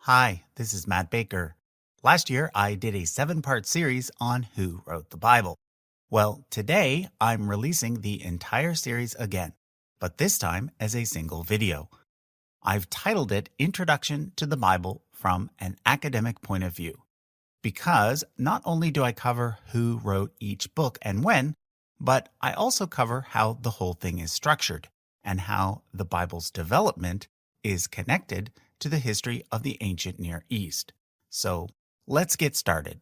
Hi, this is Matt Baker. Last year, I did a 7-part series on who wrote the Bible. Well, today I'm releasing the entire series again, but this time as a single video. I've titled it Introduction to the Bible from an Academic Point of View, because not only do I cover who wrote each book and when, but I also cover how the whole thing is structured and how the Bible's development is connected to the history of the ancient Near East. So let's get started.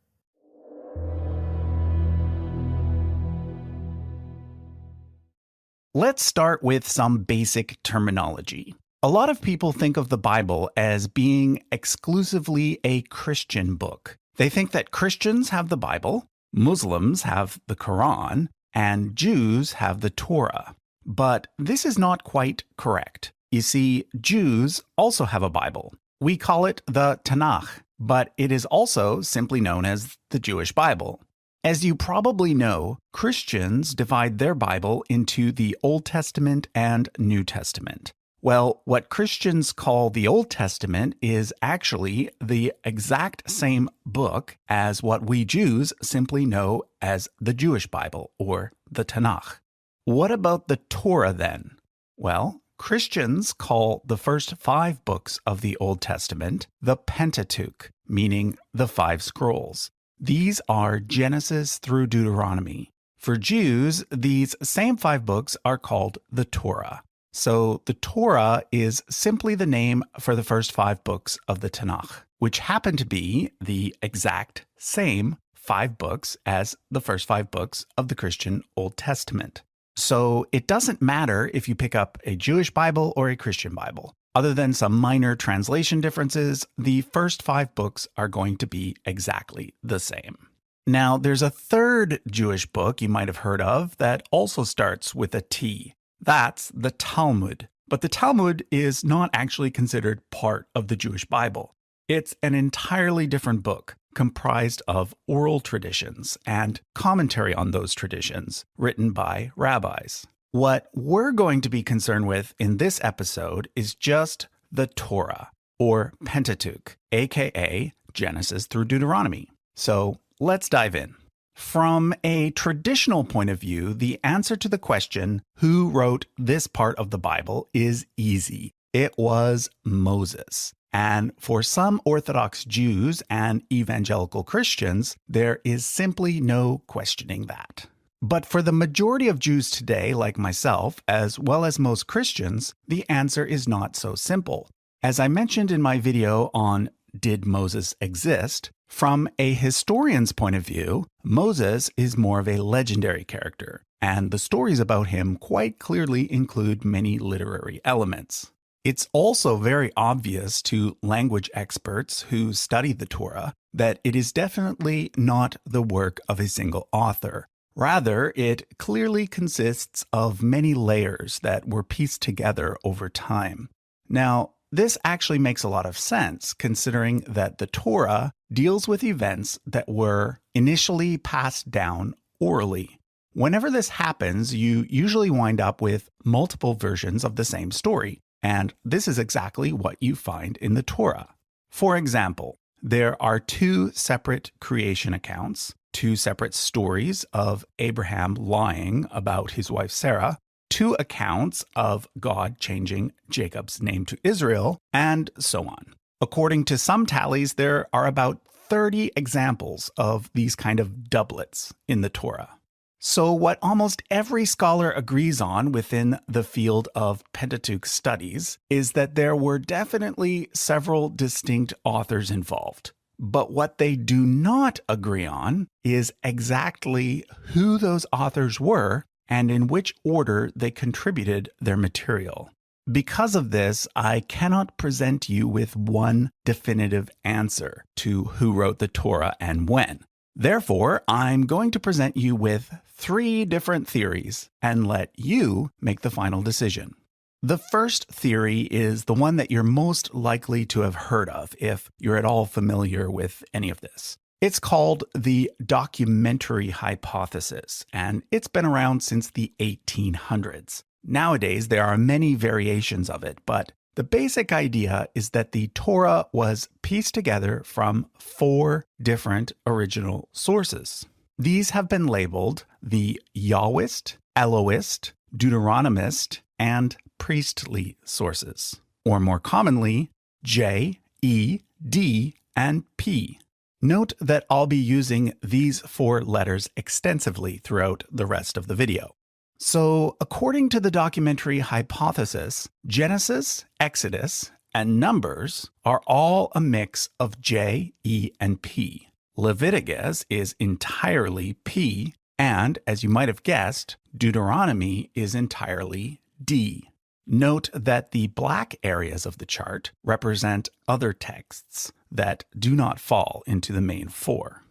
Let's start with some basic terminology. A lot of people think of the Bible as being exclusively a Christian book. They think that Christians have the Bible, Muslims have the Quran, and Jews have the Torah. But this is not quite correct. You see, Jews also have a Bible. We call it the Tanakh, but it is also simply known as the Jewish Bible. As you probably know, Christians divide their Bible into the Old Testament and New Testament. Well, what Christians call the Old Testament is actually the exact same book as what we Jews simply know as the Jewish Bible, or the Tanakh. What about the Torah then? Well, Christians call the first 5 books of the Old Testament the Pentateuch, meaning the 5 scrolls. These are Genesis through Deuteronomy. For Jews, these same 5 books are called the Torah. So the Torah is simply the name for the first 5 books of the Tanakh, which happen to be the exact same 5 books as the first 5 books of the Christian Old Testament. So it doesn't matter if you pick up a Jewish Bible or a Christian Bible. Other than some minor translation differences, the first 5 books are going to be exactly the same. Now, there's a third Jewish book you might have heard of that also starts with a T. That's the Talmud. But the Talmud is not actually considered part of the Jewish Bible. It's an entirely different book, comprised of oral traditions and commentary on those traditions written by rabbis. What we're going to be concerned with in this episode is just the Torah, or Pentateuch, aka Genesis through Deuteronomy. So let's dive in. From a traditional point of view, the answer to the question, who wrote this part of the Bible, is easy. It was Moses. And for some Orthodox Jews and evangelical Christians, there is simply no questioning that. But for the majority of Jews today, like myself, as well as most Christians, the answer is not so simple. As I mentioned in my video on Did Moses Exist? From a historian's point of view, Moses is more of a legendary character, and the stories about him quite clearly include many literary elements. It's also very obvious to language experts who study the Torah that it is definitely not the work of a single author. Rather, it clearly consists of many layers that were pieced together over time. Now, this actually makes a lot of sense, considering that the Torah deals with events that were initially passed down orally. Whenever this happens, you usually wind up with multiple versions of the same story. And this is exactly what you find in the Torah. For example, there are 2 separate creation accounts, 2 separate stories of Abraham lying about his wife Sarah, 2 accounts of God changing Jacob's name to Israel, and so on. According to some tallies, there are about 30 examples of these kind of doublets in the Torah. So what almost every scholar agrees on within the field of Pentateuch studies is that there were definitely several distinct authors involved. But what they do not agree on is exactly who those authors were and in which order they contributed their material. Because of this, I cannot present you with one definitive answer to who wrote the Torah and when. Therefore, I'm going to present you with 3 different theories and let you make the final decision. The first theory is the one that you're most likely to have heard of if you're at all familiar with any of this. It's called the documentary hypothesis, and it's been around since the 1800s. Nowadays, there are many variations of it, but The basic idea is that the Torah was pieced together from 4 different original sources. These have been labeled the Yahwist, Elohist, Deuteronomist, and priestly sources, or more commonly, J, E, D, and P. Note that I'll be using these 4 letters extensively throughout the rest of the video. So, according to the documentary hypothesis, Genesis, Exodus, and Numbers are all a mix of J, E, and P. Leviticus is entirely P, and, as you might have guessed, Deuteronomy is entirely D. Note that the black areas of the chart represent other texts that do not fall into the main 4.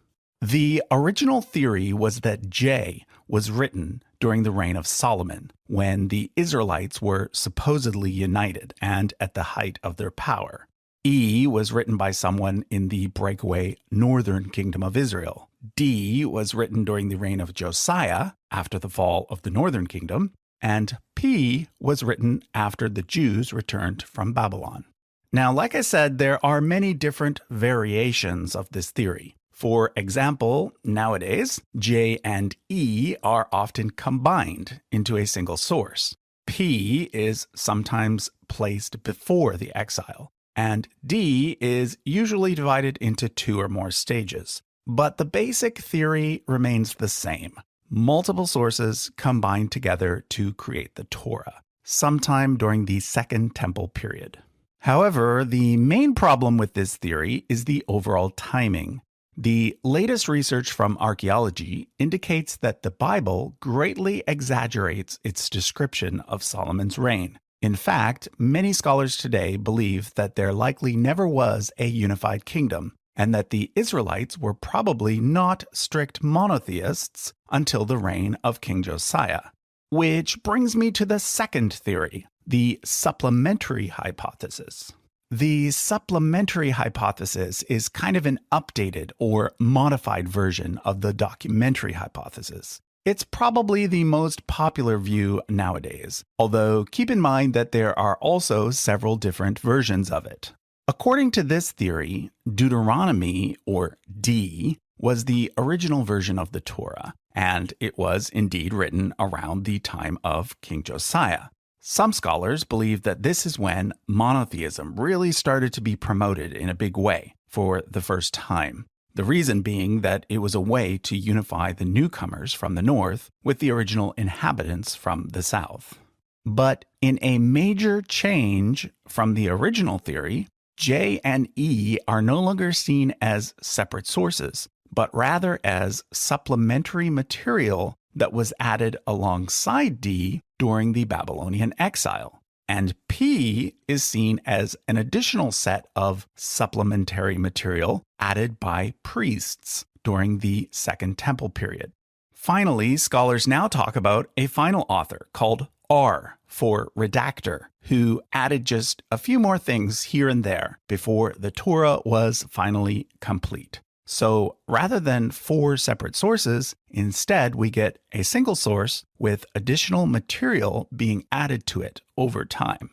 The original theory was that J was written during the reign of Solomon, when the Israelites were supposedly united and at the height of their power. E was written by someone in the breakaway northern kingdom of Israel. D was written during the reign of Josiah, after the fall of the northern kingdom. And P was written after the Jews returned from Babylon. Now, like I said, there are many different variations of this theory. For example, nowadays, J and E are often combined into a single source. P is sometimes placed before the exile, and D is usually divided into 2 or more stages. But the basic theory remains the same. Multiple sources combined together to create the Torah, sometime during the Second Temple period. However, the main problem with this theory is the overall timing. The latest research from archaeology indicates that the Bible greatly exaggerates its description of Solomon's reign. In fact, many scholars today believe that there likely never was a unified kingdom, and that the Israelites were probably not strict monotheists until the reign of King Josiah. Which brings me to the second theory, the supplementary hypothesis. The supplementary hypothesis is kind of an updated or modified version of the documentary hypothesis. It's probably the most popular view nowadays, although keep in mind that there are also several different versions of it. According to this theory, Deuteronomy, or D, was the original version of the Torah, and it was indeed written around the time of King Josiah. Some scholars believe that this is when monotheism really started to be promoted in a big way for the first time. The reason being that it was a way to unify the newcomers from the north with the original inhabitants from the south. But in a major change from the original theory, J and E are no longer seen as separate sources, but rather as supplementary material that was added alongside D during the Babylonian exile. And P is seen as an additional set of supplementary material added by priests during the Second Temple period. Finally, scholars now talk about a final author called R for redactor, who added just a few more things here and there before the Torah was finally complete. So rather than 4 separate sources, instead we get a single source with additional material being added to it over time.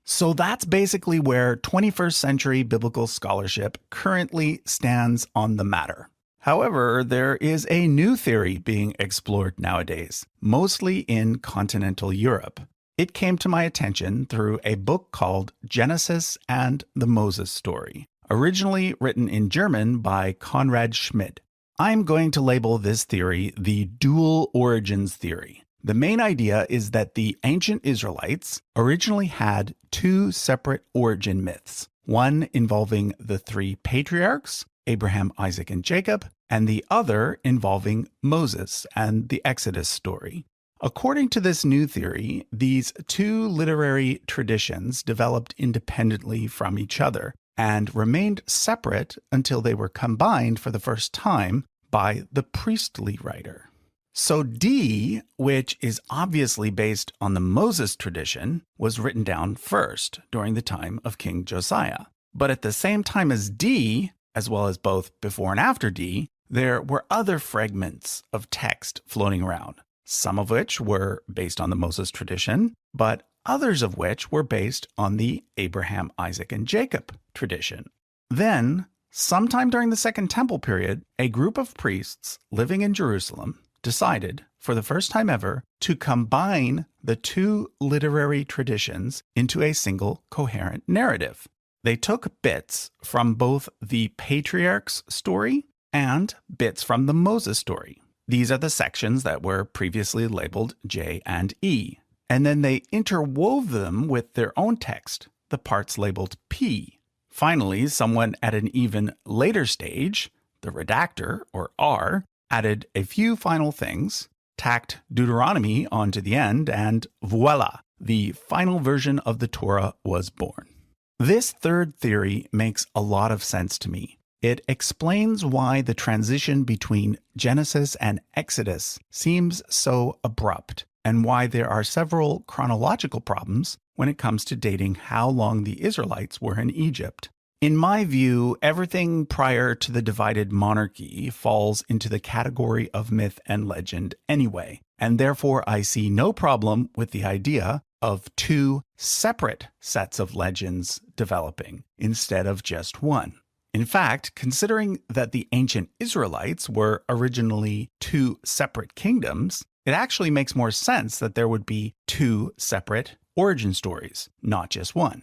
So that's basically where 21st century biblical scholarship currently stands on the matter. However, there is a new theory being explored nowadays, mostly in continental Europe. It came to my attention through a book called Genesis and the Moses Story, originally written in German by Konrad Schmid. I'm going to label this theory the dual origins theory. The main idea is that the ancient Israelites originally had 2 separate origin myths, one involving the 3 patriarchs, Abraham, Isaac, and Jacob, and the other involving Moses and the Exodus story. According to this new theory, these 2 literary traditions developed independently from each other and remained separate until they were combined for the first time by the priestly writer. So D, which is obviously based on the Moses tradition, was written down first during the time of King Josiah. But at the same time as D, as well as both before and after D, there were other fragments of text floating around, some of which were based on the Moses tradition, but others of which were based on the Abraham, Isaac, and Jacob tradition. Then, sometime during the Second Temple period, a group of priests living in Jerusalem decided, for the first time ever, to combine the two literary traditions into a single coherent narrative. They took bits from both the patriarch's story and bits from the Moses story. These are the sections that were previously labeled J and E. And then they interwove them with their own text, the parts labeled P. Finally, someone at an even later stage, the redactor, or R, added a few final things, tacked Deuteronomy onto the end, and voila, the final version of the Torah was born. This third theory makes a lot of sense to me. It explains why the transition between Genesis and Exodus seems so abrupt, and why there are several chronological problems when it comes to dating how long the Israelites were in Egypt. In my view, everything prior to the divided monarchy falls into the category of myth and legend anyway, and therefore I see no problem with the idea of two separate sets of legends developing instead of just one. In fact, considering that the ancient Israelites were originally two separate kingdoms, it actually makes more sense that there would be two separate origin stories, not just one.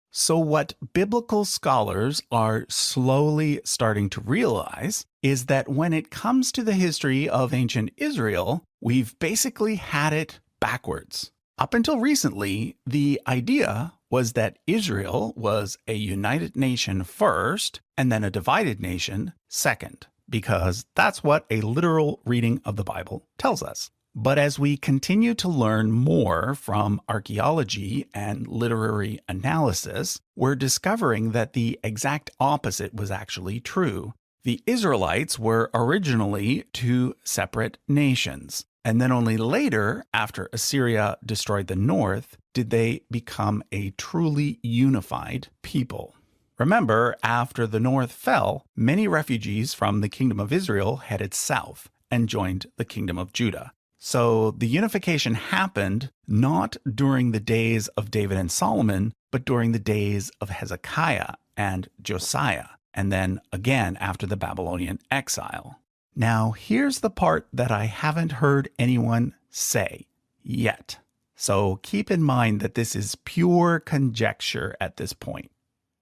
So what biblical scholars are slowly starting to realize is that when it comes to the history of ancient Israel, we've basically had it backwards. Up until recently, the idea was that Israel was a united nation first and then a divided nation second, because that's what a literal reading of the Bible tells us. But as we continue to learn more from archaeology and literary analysis, we're discovering that the exact opposite was actually true. The Israelites were originally two separate nations, and then only later, after Assyria destroyed the north, did they become a truly unified people. Remember, after the north fell, many refugees from the Kingdom of Israel headed south and joined the Kingdom of Judah. So the unification happened not during the days of David and Solomon, but during the days of Hezekiah and Josiah, and then again after the Babylonian exile. Now, here's the part that I haven't heard anyone say yet. So keep in mind that this is pure conjecture at this point.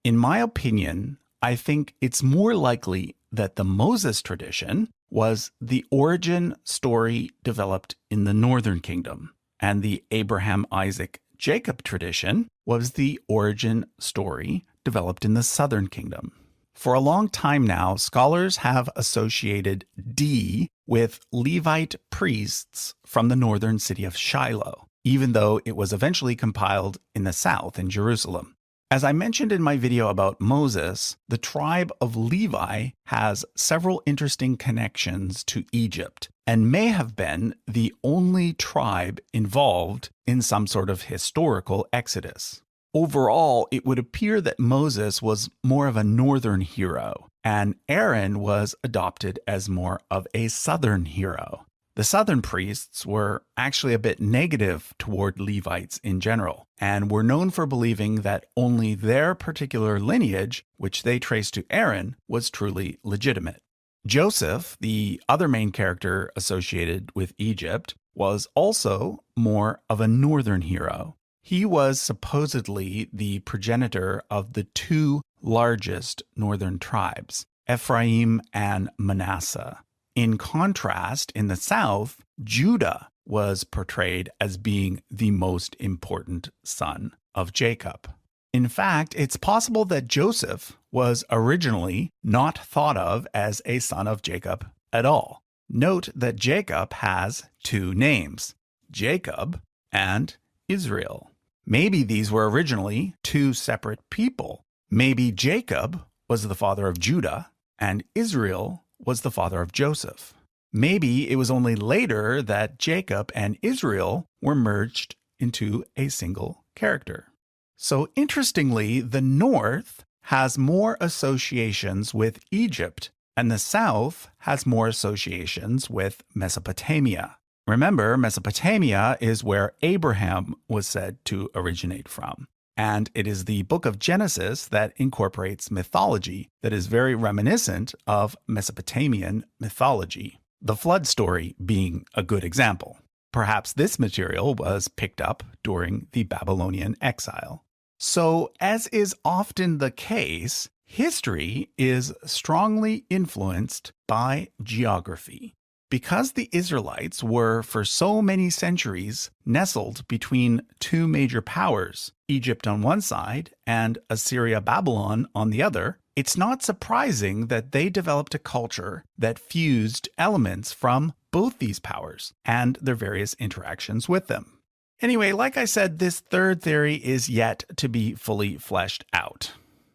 In my opinion, I think it's more likely that the Moses tradition was the origin story developed in the northern kingdom, and the Abraham, Isaac, Jacob tradition was the origin story developed in the southern kingdom. For a long time now, scholars have associated D with Levite priests from the northern city of Shiloh, even though it was eventually compiled in the south in Jerusalem. As I mentioned in my video about Moses, the tribe of Levi has several interesting connections to Egypt and may have been the only tribe involved in some sort of historical exodus. Overall, it would appear that Moses was more of a northern hero, and Aaron was adopted as more of a southern hero. The southern priests were actually a bit negative toward Levites in general, and were known for believing that only their particular lineage, which they traced to Aaron, was truly legitimate. Joseph, the other main character associated with Egypt, was also more of a northern hero. He was supposedly the progenitor of the two largest northern tribes, Ephraim and Manasseh. In contrast, in the south, Judah was portrayed as being the most important son of Jacob. In fact, it's possible that Joseph was originally not thought of as a son of Jacob at all. Note that Jacob has two names, Jacob and Israel. Maybe these were originally two separate people. Maybe Jacob was the father of Judah and Israel was the father of Joseph. Maybe it was only later that Jacob and Israel were merged into a single character. So interestingly, the north has more associations with Egypt, and the south has more associations with Mesopotamia. Remember, Mesopotamia is where Abraham was said to originate from. And it is the book of Genesis that incorporates mythology that is very reminiscent of Mesopotamian mythology, the flood story being a good example. Perhaps this material was picked up during the Babylonian exile. So, as is often the case, history is strongly influenced by geography. Because the Israelites were for so many centuries nestled between two major powers, Egypt on one side and Assyria-Babylon on the other, it's not surprising that they developed a culture that fused elements from both these powers and their various interactions with them. Anyway, like I said, this third theory is yet to be fully fleshed out.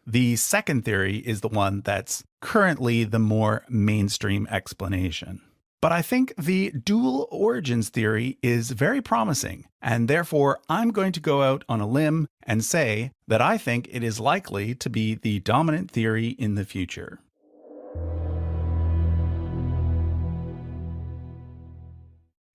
The second theory is the one that's currently the more mainstream explanation. But I think the dual origins theory is very promising, and therefore I'm going to go out on a limb and say that I think it is likely to be the dominant theory in the future.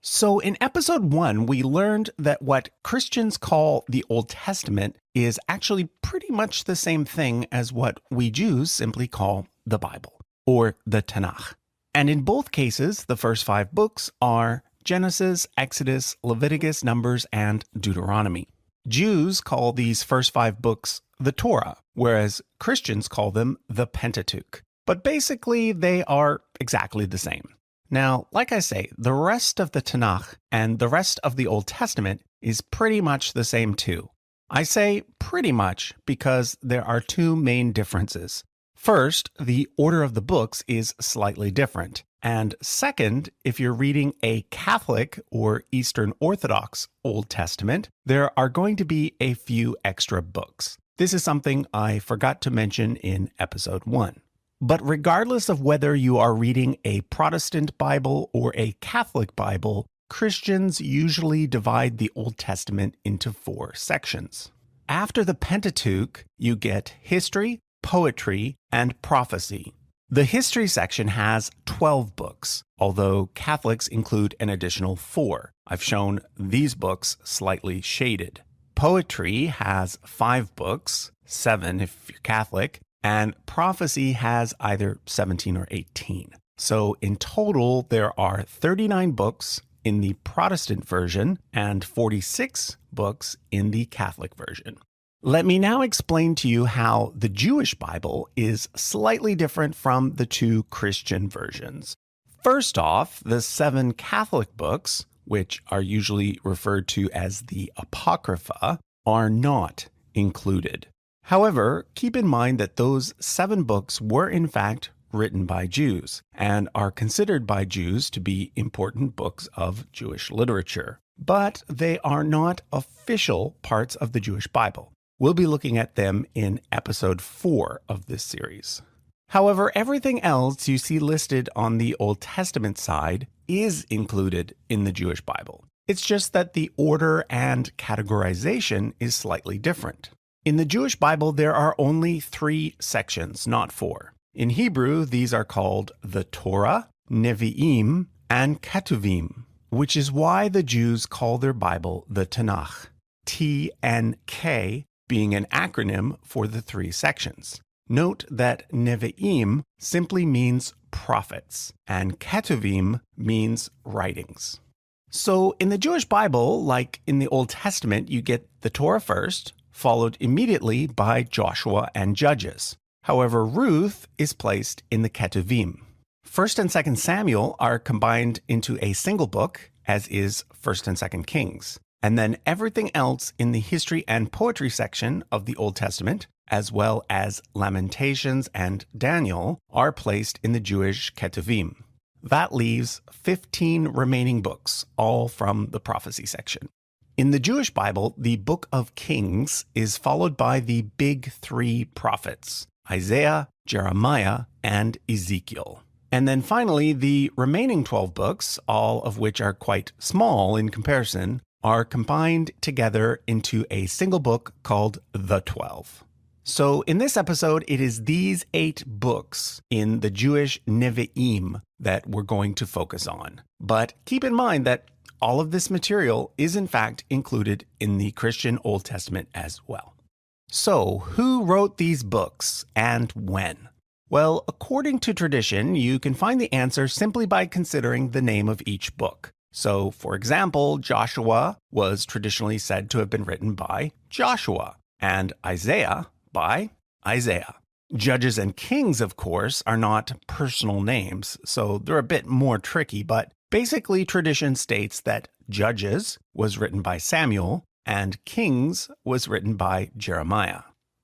So in episode 1, we learned that what Christians call the Old Testament is actually pretty much the same thing as what we Jews simply call the Bible, or the Tanakh. And in both cases, the first 5 books are Genesis, Exodus, Leviticus, Numbers, and Deuteronomy. Jews call these first 5 books the Torah, whereas Christians call them the Pentateuch. But basically, they are exactly the same. Now, like I say, the rest of the Tanakh and the rest of the Old Testament is pretty much the same too. I say pretty much because there are 2 main differences. First, the order of the books is slightly different. And second, if you're reading a Catholic or Eastern Orthodox Old Testament, there are going to be a few extra books. This is something I forgot to mention in episode 1. But regardless of whether you are reading a Protestant Bible or a Catholic Bible, Christians usually divide the Old Testament into 4 sections. After the Pentateuch, you get history, poetry, and prophecy. The history section has 12 books, although Catholics include an additional 4. I've shown these books slightly shaded. Poetry has 5 books, 7 if you're Catholic, and prophecy has either 17 or 18. So in total, there are 39 books in the Protestant version and 46 books in the Catholic version. Let me now explain to you how the Jewish Bible is slightly different from the 2 Christian versions. First off, the 7 Catholic books, which are usually referred to as the Apocrypha, are not included. However, keep in mind that those 7 books were in fact written by Jews and are considered by Jews to be important books of Jewish literature. But they are not official parts of the Jewish Bible. We'll be looking at them in episode 4 of this series. However, everything else you see listed on the Old Testament side is included in the Jewish Bible. It's just that the order and categorization is slightly different. In the Jewish Bible, there are only 3 sections, not 4. In Hebrew, these are called the Torah, Nevi'im, and Ketuvim, which is why the Jews call their Bible the Tanakh, TNK being an acronym for the 3 sections. Note that Nevi'im simply means prophets, and Ketuvim means writings. So in the Jewish Bible, like in the Old Testament, you get the Torah first, followed immediately by Joshua and Judges. However, Ruth is placed in the Ketuvim. 1st and 2nd Samuel are combined into a single book, as is 1st and 2nd Kings. And then everything else in the history and poetry section of the Old Testament, as well as Lamentations and Daniel, are placed in the Jewish Ketuvim. That leaves 15 remaining books, all from the prophecy section. In the Jewish Bible, the Book of Kings is followed by the big 3 prophets, Isaiah, Jeremiah, and Ezekiel. And then finally, the remaining 12 books, all of which are quite small in comparison, are combined together into a single book called the 12. So in this episode, it is these 8 books in the Jewish Nevi'im that we're going to focus on. But keep in mind that all of this material is in fact included in the Christian Old Testament as well. So, who wrote these books and when? Well, according to tradition, you can find the answer simply by considering the name of each book. So, for example, Joshua was traditionally said to have been written by Joshua, and Isaiah by Isaiah. Judges and Kings, of course, are not personal names, so they're a bit more tricky, but basically tradition states that Judges was written by Samuel, and Kings was written by Jeremiah.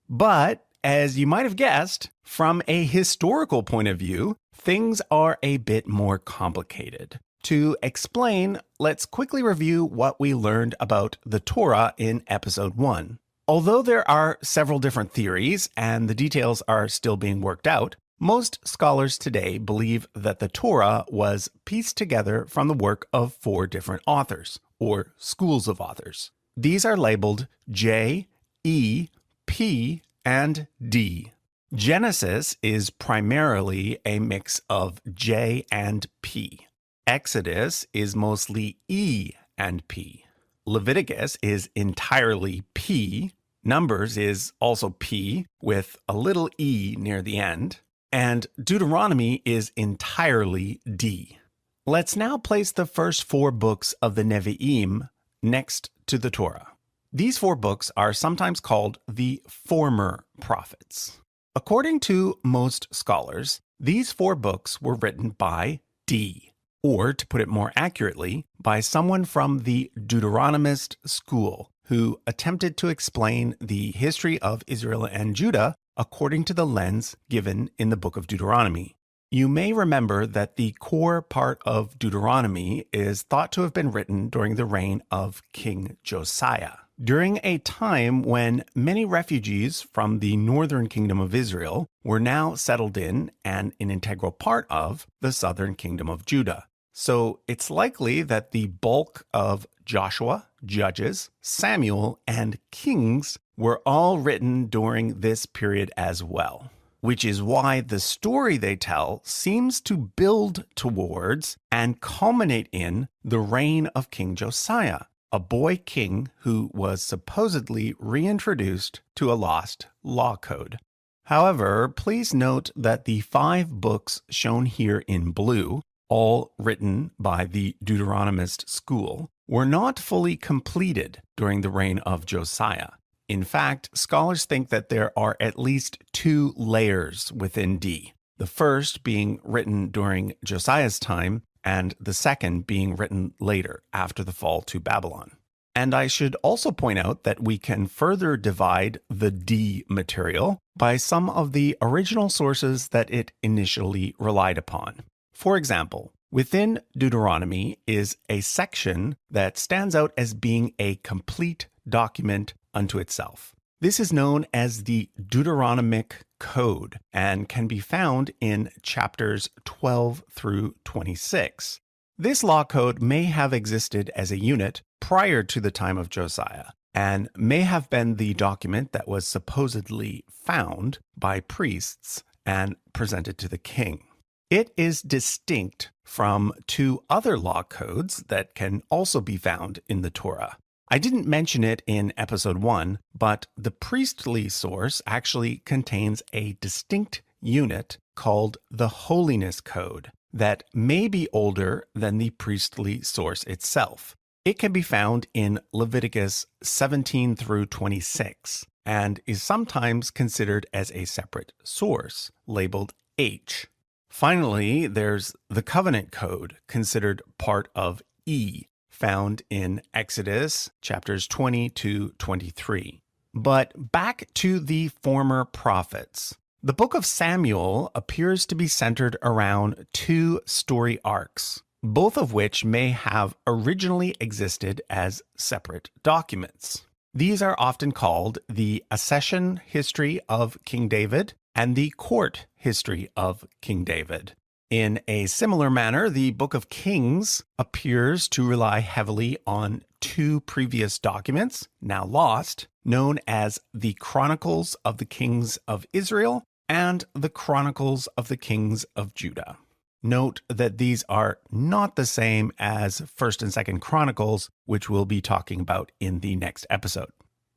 But, as you might have guessed, from a historical point of view, things are a bit more complicated. To explain, let's quickly review what we learned about the Torah in episode 1. Although there are several different theories and the details are still being worked out, most scholars today believe that the Torah was pieced together from the work of 4 different authors, or schools of authors. These are labeled J, E, P, and D. Genesis is primarily a mix of J and P. Exodus is mostly E and P. Leviticus is entirely P. Numbers is also P with a little E near the end. And Deuteronomy is entirely D. Let's now place the first 4 books of the Nevi'im next to the Torah. These 4 books are sometimes called the former prophets. According to most scholars, these 4 books were written by D, or to put it more accurately, by someone from the Deuteronomist school who attempted to explain the history of Israel and Judah according to the lens given in the book of Deuteronomy. You may remember that the core part of Deuteronomy is thought to have been written during the reign of King Josiah, during a time when many refugees from the northern kingdom of Israel were now settled in and an integral part of the southern kingdom of Judah. So it's likely that the bulk of Joshua, Judges, Samuel, and Kings were all written during this period as well, which is why the story they tell seems to build towards and culminate in the reign of King Josiah, a boy king who was supposedly reintroduced to a lost law code. However, please note that the 5 books shown here in blue, all written by the Deuteronomist school, were not fully completed during the reign of Josiah. In fact, scholars think that there are at least 2 layers within D, the first being written during Josiah's time, and the second being written later after the fall to Babylon. And I should also point out that we can further divide the D material by some of the original sources that it initially relied upon. For example, within Deuteronomy is a section that stands out as being a complete document unto itself. This is known as the Deuteronomic Code and can be found in chapters 12 through 26. This law code may have existed as a unit prior to the time of Josiah and may have been the document that was supposedly found by priests and presented to the king. It is distinct from 2 other law codes that can also be found in the Torah. I didn't mention it in episode 1, but the priestly source actually contains a distinct unit called the Holiness Code that may be older than the priestly source itself. It can be found in Leviticus 17 through 26 and is sometimes considered as a separate source, labeled H. Finally, there's the Covenant Code, considered part of E, found in Exodus chapters 20 to 23. But back to the former prophets. The book of Samuel appears to be centered around 2 story arcs, both of which may have originally existed as separate documents. These are often called the accession history of King David and the court history of King David. In a similar manner, the Book of Kings appears to rely heavily on 2 previous documents, now lost, known as the Chronicles of the Kings of Israel and the Chronicles of the Kings of Judah. Note that these are not the same as 1st and 2nd Chronicles, which we'll be talking about in the next episode.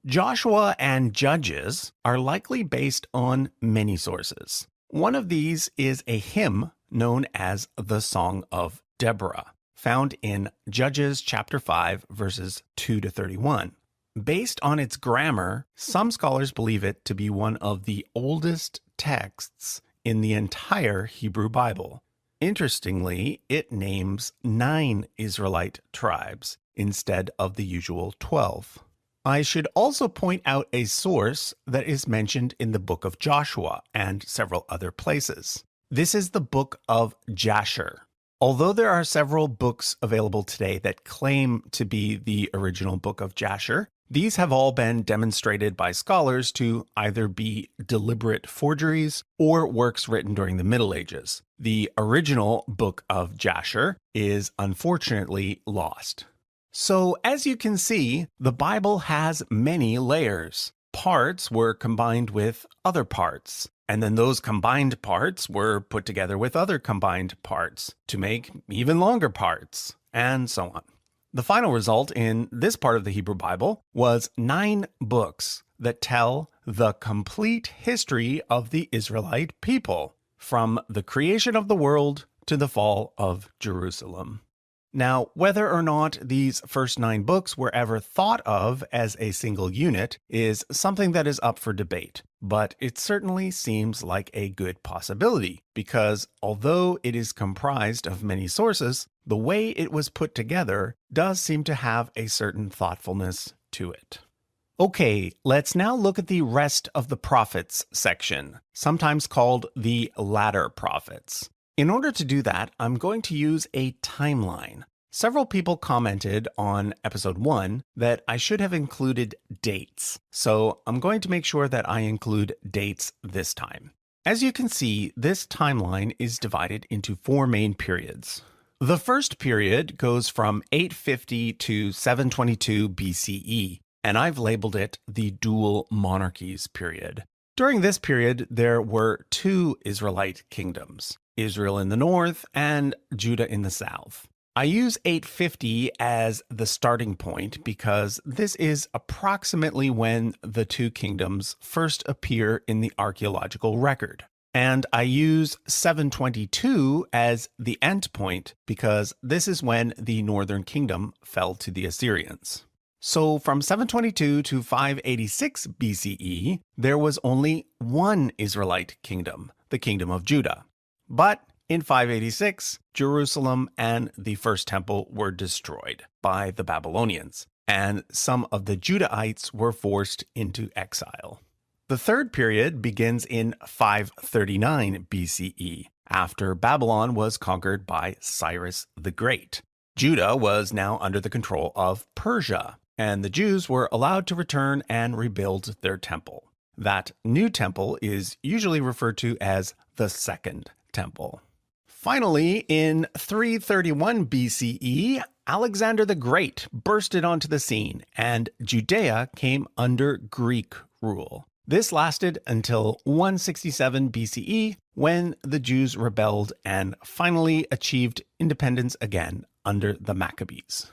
Joshua and Judges are likely based on many sources. One of these is a hymn known as the Song of Deborah, found in Judges chapter 5, verses 2 to 31. Based on its grammar, some scholars believe it to be one of the oldest texts in the entire Hebrew Bible. Interestingly, it names 9 Israelite tribes instead of the usual 12. I should also point out a source that is mentioned in the book of Joshua and several other places. This is the book of Jasher. Although there are several books available today that claim to be the original book of Jasher, these have all been demonstrated by scholars to either be deliberate forgeries or works written during the Middle Ages. The original book of Jasher is unfortunately lost. So, as you can see, the Bible has many layers. Parts were combined with other parts, and then those combined parts were put together with other combined parts to make even longer parts, and so on. The final result in this part of the Hebrew Bible was 9 books that tell the complete history of the Israelite people, from the creation of the world to the fall of Jerusalem. Now, whether or not these first 9 books were ever thought of as a single unit is something that is up for debate, but it certainly seems like a good possibility, because although it is comprised of many sources, the way it was put together does seem to have a certain thoughtfulness to it. Okay, let's now look at the rest of the prophets section, sometimes called the latter prophets. In order to do that, I'm going to use a timeline. Several people commented on episode 1 that I should have included dates, so I'm going to make sure that I include dates this time. As you can see, this timeline is divided into 4 main periods. The first period goes from 850 to 722 BCE, and I've labeled it the Dual Monarchies period. During this period, there were 2 Israelite kingdoms, Israel in the north and Judah in the south. I use 850 as the starting point because this is approximately when the 2 kingdoms first appear in the archaeological record. And I use 722 as the end point because this is when the northern kingdom fell to the Assyrians. So from 722 to 586 BCE, there was only 1 Israelite kingdom, the kingdom of Judah. But in 586, Jerusalem and the first temple were destroyed by the Babylonians, and some of the Judahites were forced into exile. The third period begins in 539 BCE, after Babylon was conquered by Cyrus the Great. Judah was now under the control of Persia, and the Jews were allowed to return and rebuild their temple. That new temple is usually referred to as the Second Temple. Finally, in 331 BCE, Alexander the Great bursted onto the scene, and Judea came under Greek rule. This lasted until 167 BCE, when the Jews rebelled and finally achieved independence again under the Maccabees.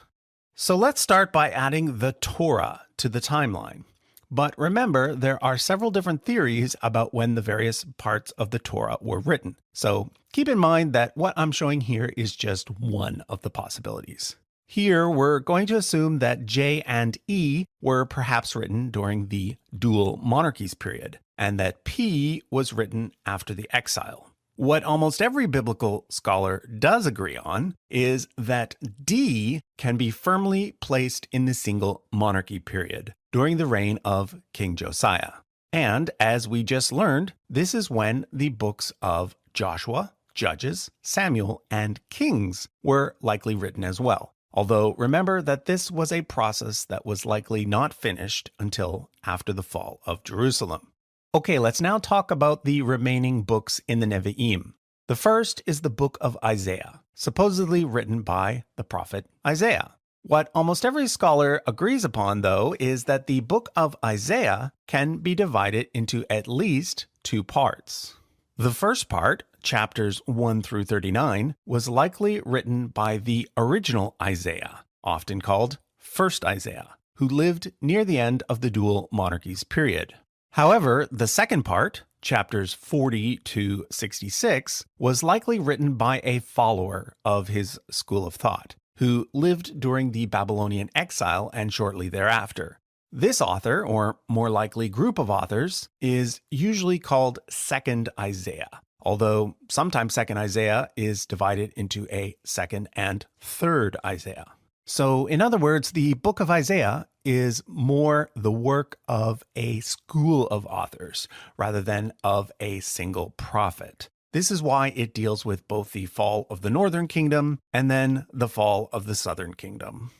So let's start by adding the Torah to the timeline. But remember, there are several different theories about when the various parts of the Torah were written. So keep in mind that what I'm showing here is just one of the possibilities. Here, we're going to assume that J and E were perhaps written during the Dual Monarchies period, and that P was written after the exile. What almost every biblical scholar does agree on is that D can be firmly placed in the single monarchy period during the reign of King Josiah. And as we just learned, this is when the books of Joshua, Judges, Samuel, and Kings were likely written as well. Although remember that this was a process that was likely not finished until after the fall of Jerusalem. Okay, let's now talk about the remaining books in the Nevi'im. The first is the book of Isaiah, supposedly written by the prophet Isaiah. What almost every scholar agrees upon, though, is that the book of Isaiah can be divided into at least 2 parts. The first part, chapters 1 through 39, was likely written by the original Isaiah, often called First Isaiah, who lived near the end of the dual monarchies period. However, the second part, chapters 40 to 66, was likely written by a follower of his school of thought, who lived during the Babylonian exile and shortly thereafter. This author, or more likely group of authors, is usually called Second Isaiah, although sometimes Second Isaiah is divided into a Second and Third Isaiah. So, in other words, the book of Isaiah is more the work of a school of authors rather than of a single prophet. This is why it deals with both the fall of the northern kingdom and then the fall of the southern kingdom.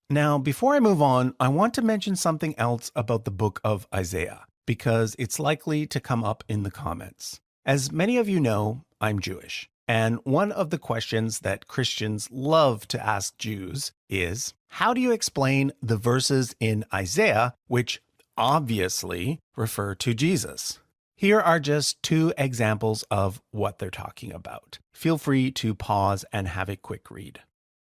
Now, before I move on, I want to mention something else about the book of Isaiah, because it's likely to come up in the comments. As many of you know, I'm Jewish. And one of the questions that Christians love to ask Jews is, how do you explain the verses in Isaiah which obviously refer to Jesus? Here are just two examples of what they're talking about. Feel free to pause and have a quick read.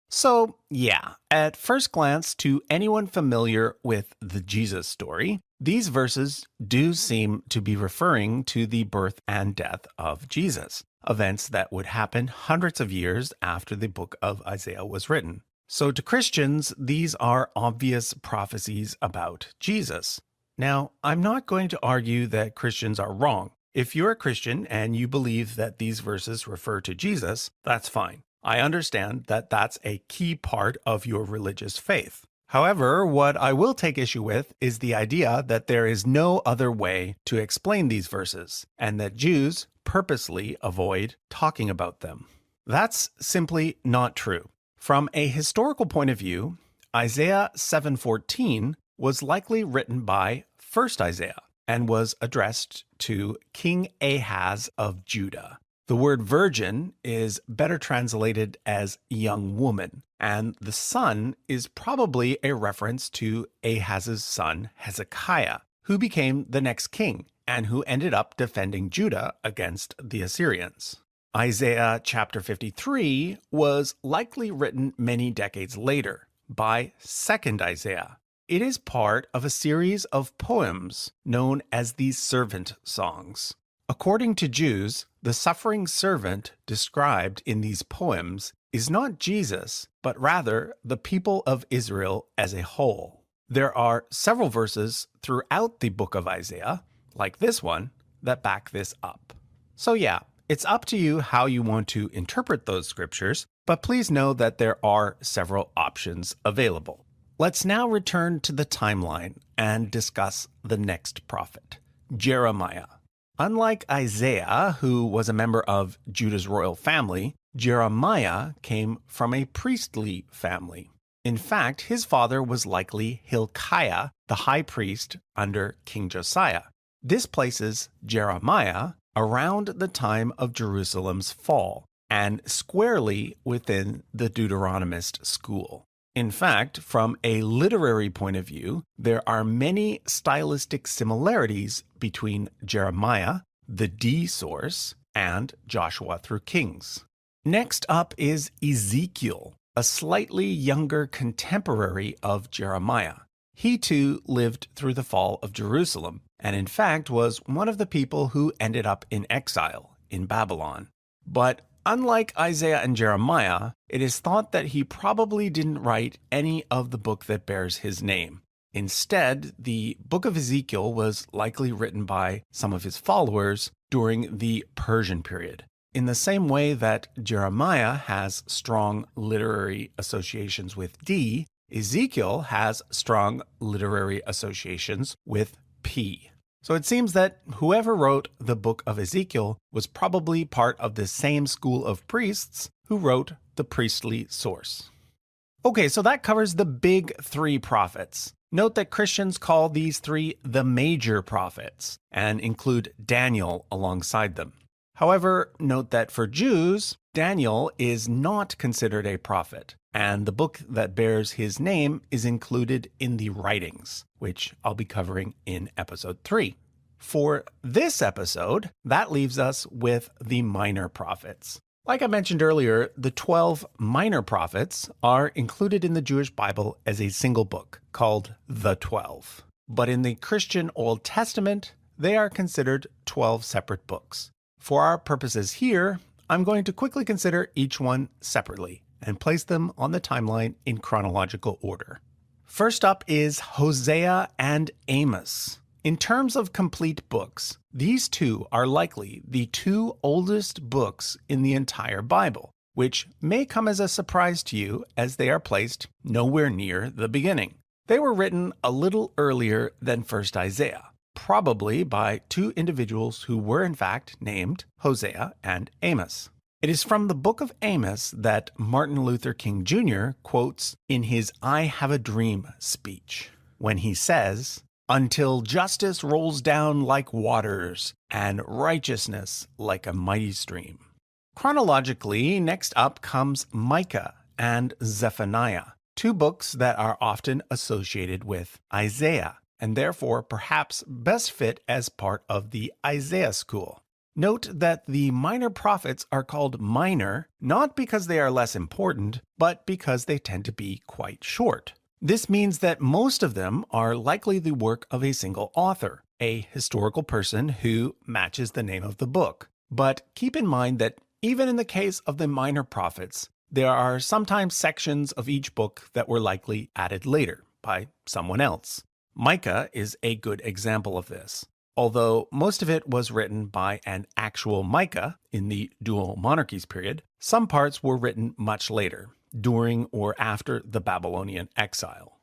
So, yeah, at first glance, to anyone familiar with the Jesus story, these verses do seem to be referring to the birth and death of Jesus, events that would happen hundreds of years after the book of Isaiah was written. So to Christians, these are obvious prophecies about Jesus. Now, I'm not going to argue that Christians are wrong. If you're a Christian and you believe that these verses refer to Jesus, that's fine. I understand that that's a key part of your religious faith. However, what I will take issue with is the idea that there is no other way to explain these verses, and that Jews purposely avoid talking about them. That's simply not true. From a historical point of view, Isaiah 7:14 was likely written by First Isaiah and was addressed to King Ahaz of Judah. The word virgin is better translated as young woman, and the son is probably a reference to Ahaz's son Hezekiah, who became the next king and who ended up defending Judah against the Assyrians. Isaiah chapter 53 was likely written many decades later by Second Isaiah. It is part of a series of poems known as the Servant Songs. According to Jews, the suffering servant described in these poems is not Jesus, but rather the people of Israel as a whole. There are several verses throughout the book of Isaiah, like this one, that back this up. So yeah, it's up to you how you want to interpret those scriptures, but please know that there are several options available. Let's now return to the timeline and discuss the next prophet, Jeremiah. Unlike Isaiah, who was a member of Judah's royal family, Jeremiah came from a priestly family. In fact, his father was likely Hilkiah, the high priest under King Josiah. This places Jeremiah around the time of Jerusalem's fall and squarely within the Deuteronomist school. In fact, from a literary point of view, there are many stylistic similarities between Jeremiah, the D source, and Joshua through Kings. Next up is Ezekiel, a slightly younger contemporary of Jeremiah. He too lived through the fall of Jerusalem, and in fact was one of the people who ended up in exile in Babylon. But unlike Isaiah and Jeremiah, it is thought that he probably didn't write any of the book that bears his name. Instead, the book of Ezekiel was likely written by some of his followers during the Persian period. In the same way that Jeremiah has strong literary associations with D, Ezekiel has strong literary associations with P. So it seems that whoever wrote the book of Ezekiel was probably part of the same school of priests who wrote the priestly source. Okay, so that covers the big three prophets. Note that Christians call these three the major prophets and include Daniel alongside them. However, note that for Jews, Daniel is not considered a prophet, and the book that bears his name is included in the writings, which I'll be covering in episode 3. For this episode, that leaves us with the minor prophets. Like I mentioned earlier, the 12 minor prophets are included in the Jewish Bible as a single book called the 12. But in the Christian Old Testament, they are considered 12 separate books. For our purposes here, I'm going to quickly consider each one separately and place them on the timeline in chronological order. First up is Hosea and Amos. In terms of complete books, these two are likely the two oldest books in the entire Bible, which may come as a surprise to you as they are placed nowhere near the beginning. They were written a little earlier than 1st Isaiah, probably by two individuals who were in fact named Hosea and Amos. It is from the book of Amos that Martin Luther King Jr. quotes in his I Have a Dream speech, when he says, "Until justice rolls down like waters and righteousness like a mighty stream." Chronologically, next up comes Micah and Zephaniah, two books that are often associated with Isaiah, and therefore perhaps best fit as part of the Isaiah school. Note that the minor prophets are called minor not because they are less important, but because they tend to be quite short. This means that most of them are likely the work of a single author, a historical person who matches the name of the book. But keep in mind that even in the case of the minor prophets, there are sometimes sections of each book that were likely added later by someone else. Micah is a good example of this. Although most of it was written by an actual Micah in the dual monarchies period, some parts were written much later, during or after the Babylonian exile.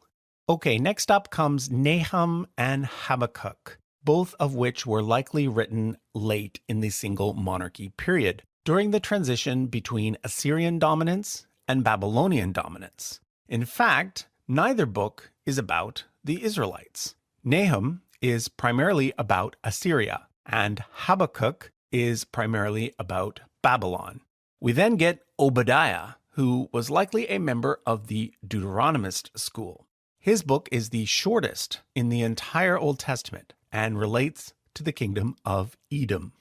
Okay, next up comes Nahum and Habakkuk, both of which were likely written late in the single monarchy period, during the transition between Assyrian dominance and Babylonian dominance. In fact, neither book is about the Israelites. Nahum is primarily about Assyria, and Habakkuk is primarily about Babylon. We then get Obadiah, who was likely a member of the Deuteronomist school. His book is the shortest in the entire Old Testament and relates to the kingdom of Edom.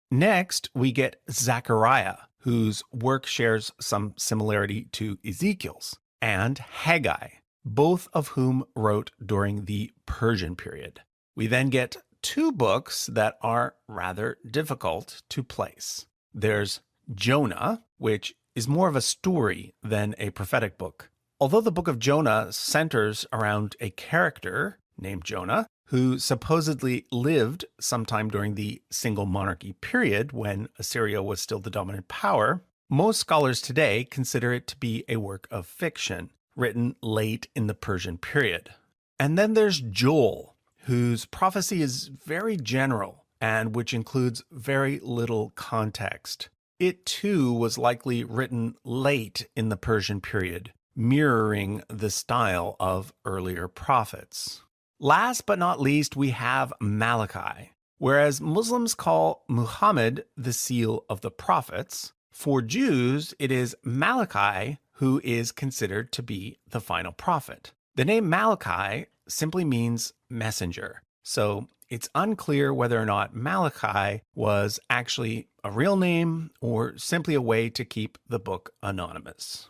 Next, we get Zechariah, whose work shares some similarity to Ezekiel's, and Haggai, both of whom wrote during the Persian period. We then get two books that are rather difficult to place. There's Jonah, which is more of a story than a prophetic book. Although the book of Jonah centers around a character named Jonah, who supposedly lived sometime during the single monarchy period when Assyria was still the dominant power, most scholars today consider it to be a work of fiction, written late in the Persian period. And then there's Joel, whose prophecy is very general and which includes very little context. It too was likely written late in the Persian period, mirroring the style of earlier prophets. Last but not least, we have Malachi. Whereas Muslims call Muhammad the seal of the prophets, for Jews it is Malachi who is considered to be the final prophet. The name Malachi simply means messenger, so it's unclear whether or not Malachi was actually a real name or simply a way to keep the book anonymous.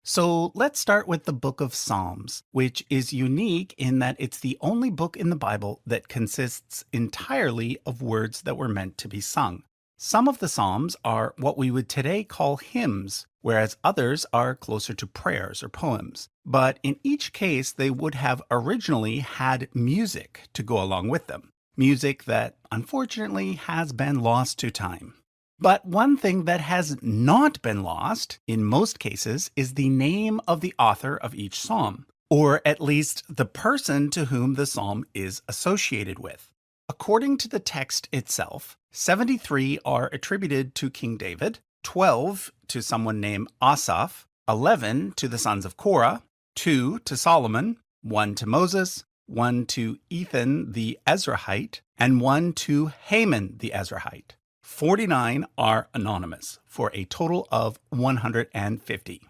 So let's start with the book of Psalms, which is unique in that it's the only book in the Bible that consists entirely of words that were meant to be sung. Some of the Psalms are what we would today call hymns, whereas others are closer to prayers or poems. But in each case, they would have originally had music to go along with them, music that unfortunately has been lost to time. But one thing that has not been lost, in most cases, is the name of the author of each psalm, or at least the person to whom the psalm is associated with. According to the text itself, 73 are attributed to King David, 12 to someone named Asaph, 11 to the sons of Korah, 2 to Solomon, 1 to Moses, 1 to Ethan the Ezrahite, and 1 to Haman the Ezrahite. 49 are anonymous, for a total of 150.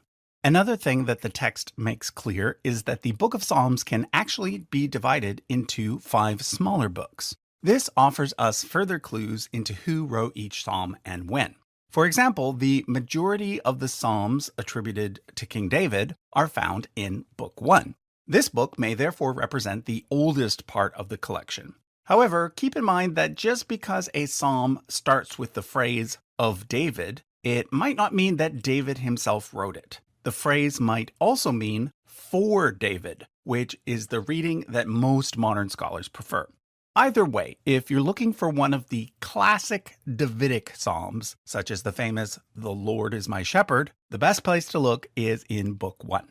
Another thing that the text makes clear is that the Book of Psalms can actually be divided into 5 smaller books. This offers us further clues into who wrote each psalm and when. For example, the majority of the psalms attributed to King David are found in Book 1. This book may therefore represent the oldest part of the collection. However, keep in mind that just because a psalm starts with the phrase "of David," it might not mean that David himself wrote it. The phrase might also mean "for David," which is the reading that most modern scholars prefer. Either way, if you're looking for one of the classic Davidic psalms, such as the famous "The Lord is my shepherd," the best place to look is in Book 1.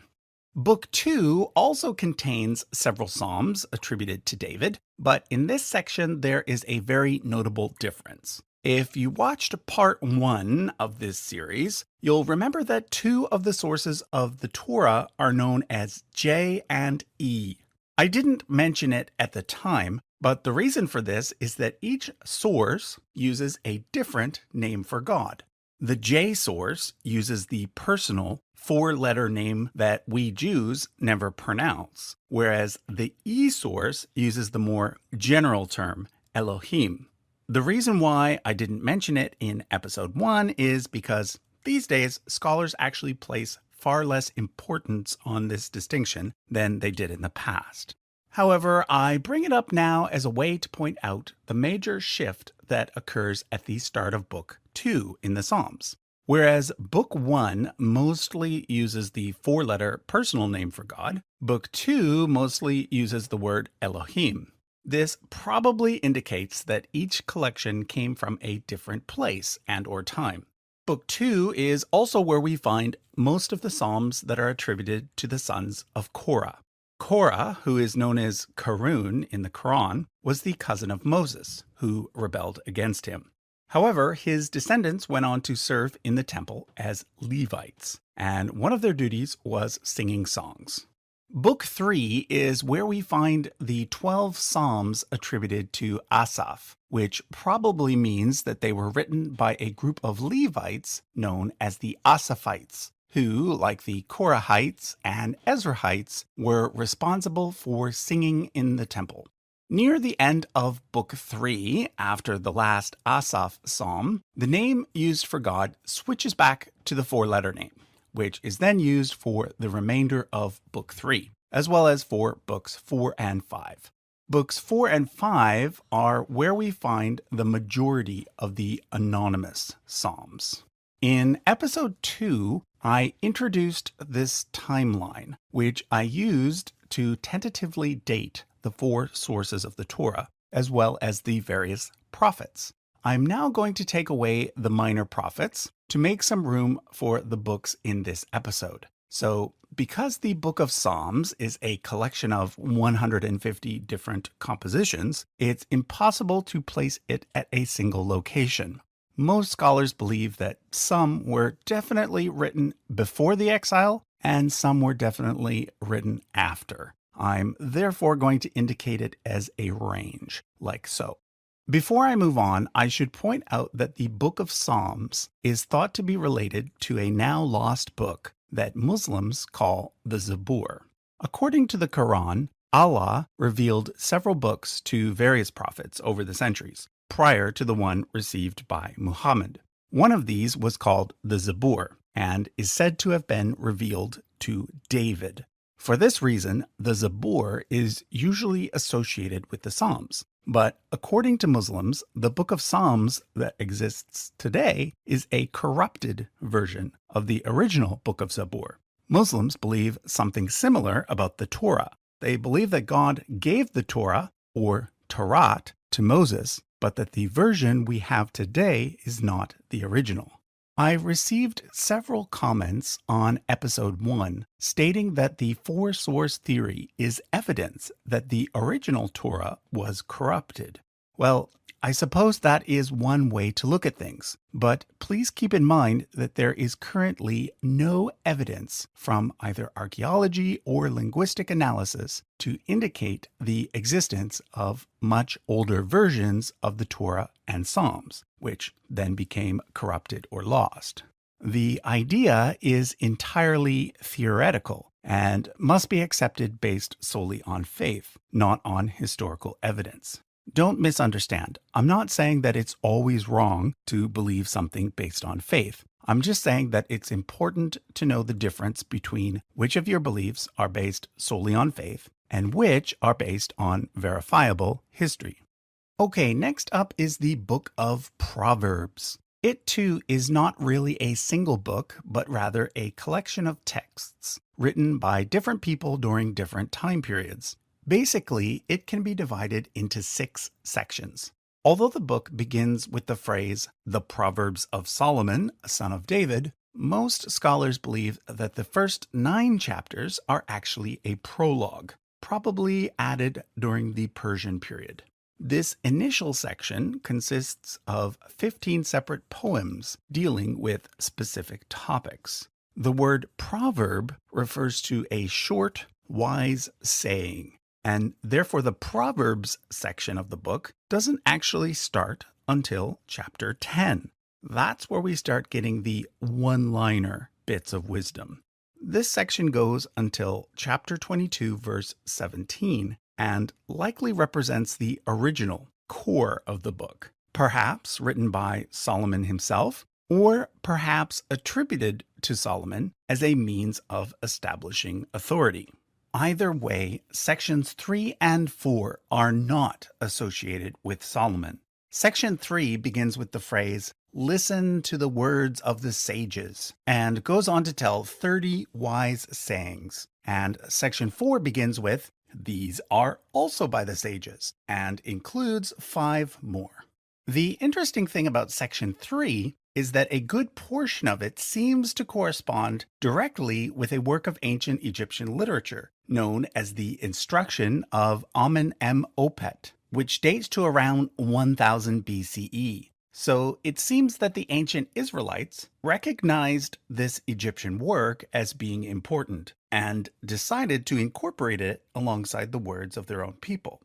Book 2 also contains several psalms attributed to David, but in this section there is a very notable difference. If you watched part 1 of this series, you'll remember that 2 of the sources of the Torah are known as J and E. I didn't mention it at the time, but the reason for this is that each source uses a different name for God. The J source uses the personal 4-letter name that we Jews never pronounce, whereas the E source uses the more general term Elohim. The reason why I didn't mention it in episode 1 is because these days scholars actually place far less importance on this distinction than they did in the past. However, I bring it up now as a way to point out the major shift that occurs at the start of Book 2 in the Psalms. Whereas Book 1 mostly uses the 4-letter personal name for God, Book 2 mostly uses the word Elohim. This probably indicates that each collection came from a different place and/or time. Book 2 is also where we find most of the psalms that are attributed to the sons of Korah. Korah, who is known as Karun in the Quran, was the cousin of Moses, who rebelled against him. However, his descendants went on to serve in the temple as Levites, and one of their duties was singing songs. Book 3 is where we find the 12 psalms attributed to Asaph, which probably means that they were written by a group of Levites known as the Asaphites, who, like the Korahites and Ezrahites, were responsible for singing in the temple. Near the end of Book 3, after the last Asaph psalm, the name used for God switches back to the 4-letter name, which is then used for the remainder of Book 3, as well as for Books 4 and 5. Books 4 and 5 are where we find the majority of the anonymous psalms. In episode 2, I introduced this timeline, which I used to tentatively date the 4 sources of the Torah, as well as the various prophets. I'm now going to take away the minor prophets to make some room for the books in this episode. So, because the Book of Psalms is a collection of 150 different compositions, it's impossible to place it at a single location. Most scholars believe that some were definitely written before the exile, and some were definitely written after. I'm therefore going to indicate it as a range, like so. Before I move on, I should point out that the Book of Psalms is thought to be related to a now lost book that Muslims call the Zabur. According to the Quran, Allah revealed several books to various prophets over the centuries, prior to the one received by Muhammad. One of these was called the Zabur, and is said to have been revealed to David. For this reason, the Zabur is usually associated with the Psalms. But according to Muslims, the Book of Psalms that exists today is a corrupted version of the original Book of Zabur. Muslims believe something similar about the Torah. They believe that God gave the Torah, or Torah, to Moses, but that the version we have today is not the original. I received several comments on episode 1 stating that the 4-source theory is evidence that the original Torah was corrupted. Well, I suppose that is one way to look at things, but please keep in mind that there is currently no evidence from either archaeology or linguistic analysis to indicate the existence of much older versions of the Torah and Psalms, which then became corrupted or lost. The idea is entirely theoretical and must be accepted based solely on faith, not on historical evidence. Don't misunderstand. I'm not saying that it's always wrong to believe something based on faith. I'm just saying that it's important to know the difference between which of your beliefs are based solely on faith and which are based on verifiable history. Okay, next up is the Book of Proverbs. It too is not really a single book, but rather a collection of texts written by different people during different time periods. Basically, it can be divided into 6 sections. Although the book begins with the phrase, "the Proverbs of Solomon, son of David," most scholars believe that the first 9 chapters are actually a prologue, probably added during the Persian period. This initial section consists of 15 separate poems dealing with specific topics. The word proverb refers to a short, wise saying, and therefore the Proverbs section of the book doesn't actually start until chapter 10. That's where we start getting the one-liner bits of wisdom. This section goes until chapter 22, verse 17, and likely represents the original core of the book, perhaps written by Solomon himself, or perhaps attributed to Solomon as a means of establishing authority. Either way, sections 3 and 4 are not associated with Solomon. Section 3 begins with the phrase, "Listen to the words of the sages," and goes on to tell 30 wise sayings. And section 4 begins with, "These are also by the sages," and includes 5 more. The interesting thing about section 3 is that a good portion of it seems to correspond directly with a work of ancient Egyptian literature known as the Instruction of Amen-em-opet, which dates to around 1000 BCE. So it seems that the ancient Israelites recognized this Egyptian work as being important and decided to incorporate it alongside the words of their own people.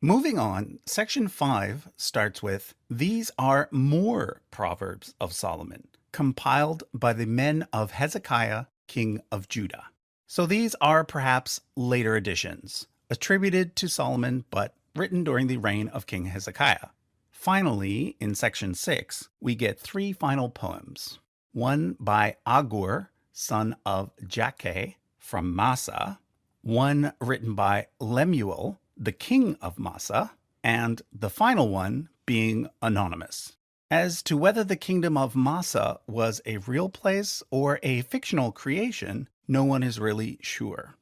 Moving on, section 5 starts with, "These are more Proverbs of Solomon, compiled by the men of Hezekiah, king of Judah." So these are perhaps later additions, attributed to Solomon but written during the reign of King Hezekiah. Finally, in section 6, we get 3 final poems. One by Agur, son of Jakeh, from Massa, one written by Lemuel, the king of Massa, and the final one being anonymous. As to whether the kingdom of Massa was a real place or a fictional creation, no one is really sure.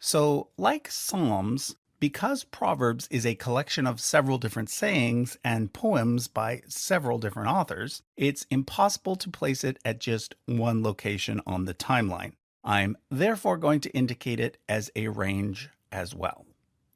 So, like Psalms, because Proverbs is a collection of several different sayings and poems by several different authors, it's impossible to place it at just one location on the timeline. I'm therefore going to indicate it as a range as well.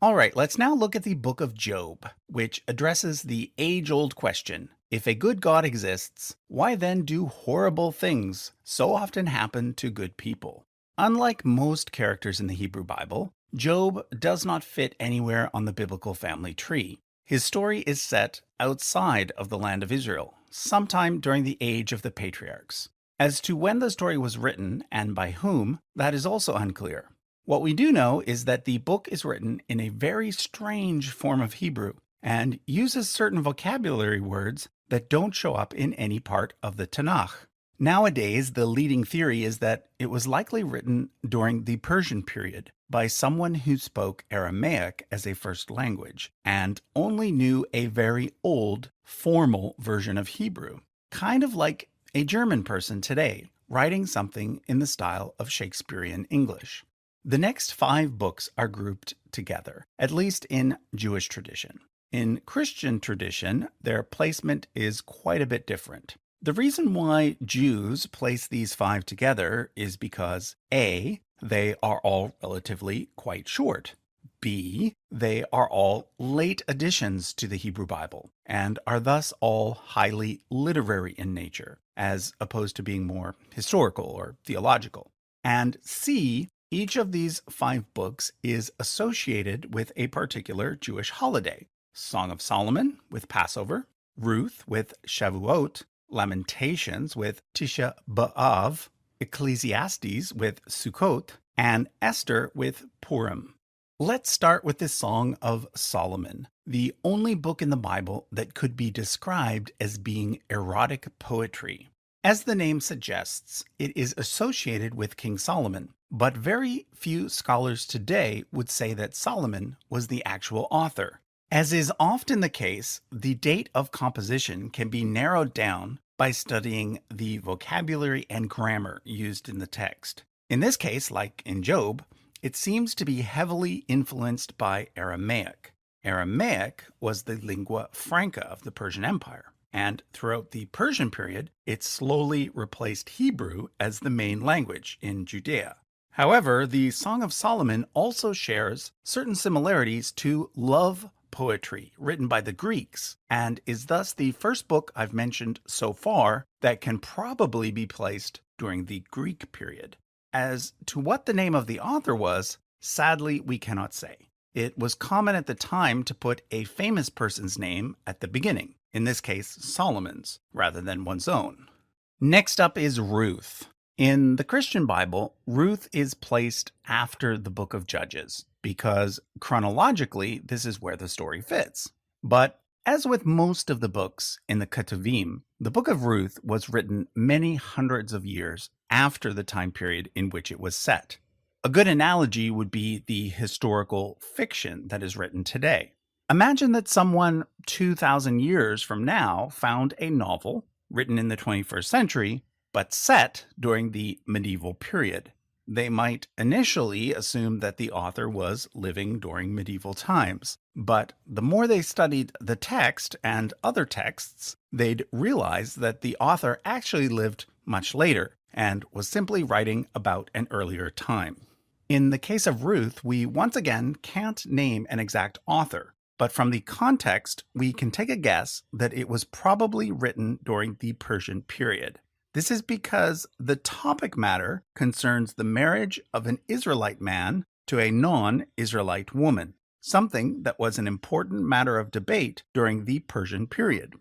All right, let's now look at the book of Job, which addresses the age-old question, if a good God exists, why then do horrible things so often happen to good people? Unlike most characters in the Hebrew Bible, Job does not fit anywhere on the biblical family tree. His story is set outside of the land of Israel, sometime during the age of the patriarchs. As to when the story was written and by whom, that is also unclear. What we do know is that the book is written in a very strange form of Hebrew and uses certain vocabulary words that don't show up in any part of the Tanakh. Nowadays, the leading theory is that it was likely written during the Persian period by someone who spoke Aramaic as a first language and only knew a very old, formal version of Hebrew, kind of like a German person today writing something in the style of Shakespearean English. The next 5 books are grouped together, at least in Jewish tradition. In Christian tradition, their placement is quite a bit different. The reason why Jews place these 5 together is because A, they are all relatively quite short. B, they are all late additions to the Hebrew Bible and are thus all highly literary in nature, as opposed to being more historical or theological. And C, each of these 5 books is associated with a particular Jewish holiday. Song of Solomon with Passover, Ruth with Shavuot, Lamentations with Tisha B'Av, Ecclesiastes with Sukkot, and Esther with Purim. Let's start with the Song of Solomon, the only book in the Bible that could be described as being erotic poetry. As the name suggests, it is associated with King Solomon, but very few scholars today would say that Solomon was the actual author. As is often the case, the date of composition can be narrowed down by studying the vocabulary and grammar used in the text. In this case, like in Job, it seems to be heavily influenced by Aramaic. Aramaic was the lingua franca of the Persian Empire, and throughout the Persian period, it slowly replaced Hebrew as the main language in Judea. However, the Song of Solomon also shares certain similarities to love poetry written by the Greeks, and is thus the first book I've mentioned so far that can probably be placed during the Greek period. As to what the name of the author was, sadly, we cannot say. It was common at the time to put a famous person's name at the beginning, in this case, Solomon's, rather than one's own. Next up is Ruth. In the Christian Bible, Ruth is placed after the book of Judges, because chronologically, this is where the story fits. But as with most of the books in the Ketuvim, the book of Ruth was written many hundreds of years after the time period in which it was set. A good analogy would be the historical fiction that is written today. Imagine that someone 2,000 years from now found a novel written in the 21st century, but set during the medieval period. They might initially assume that the author was living during medieval times, but the more they studied the text and other texts, they'd realize that the author actually lived much later and was simply writing about an earlier time. In the case of Ruth, we once again can't name an exact author, but from the context, we can take a guess that it was probably written during the Persian period. This is because the topic matter concerns the marriage of an Israelite man to a non-Israelite woman, something that was an important matter of debate during the Persian period.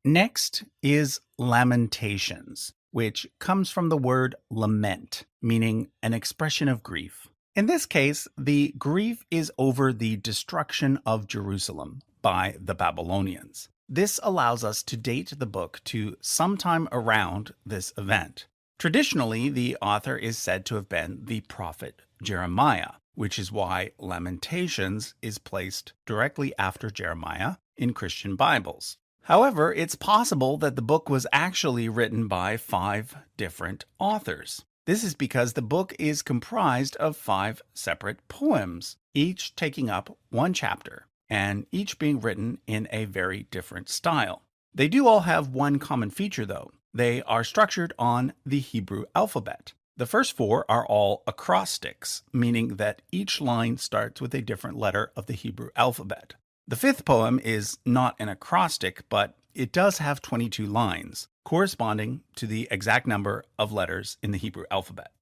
Next is Lamentations, which comes from the word lament, meaning an expression of grief. In this case, the grief is over the destruction of Jerusalem by the Babylonians. This allows us to date the book to sometime around this event. Traditionally, the author is said to have been the prophet Jeremiah, which is why Lamentations is placed directly after Jeremiah in Christian Bibles. However, it's possible that the book was actually written by 5 different authors. This is because the book is comprised of 5 separate poems, each taking up one chapter, and each being written in a very different style. They do all have one common feature, though. They are structured on the Hebrew alphabet. The first 4 are all acrostics, meaning that each line starts with a different letter of the Hebrew alphabet. The 5th poem is not an acrostic, but it does have 22 lines, corresponding to the exact number of letters in the Hebrew alphabet.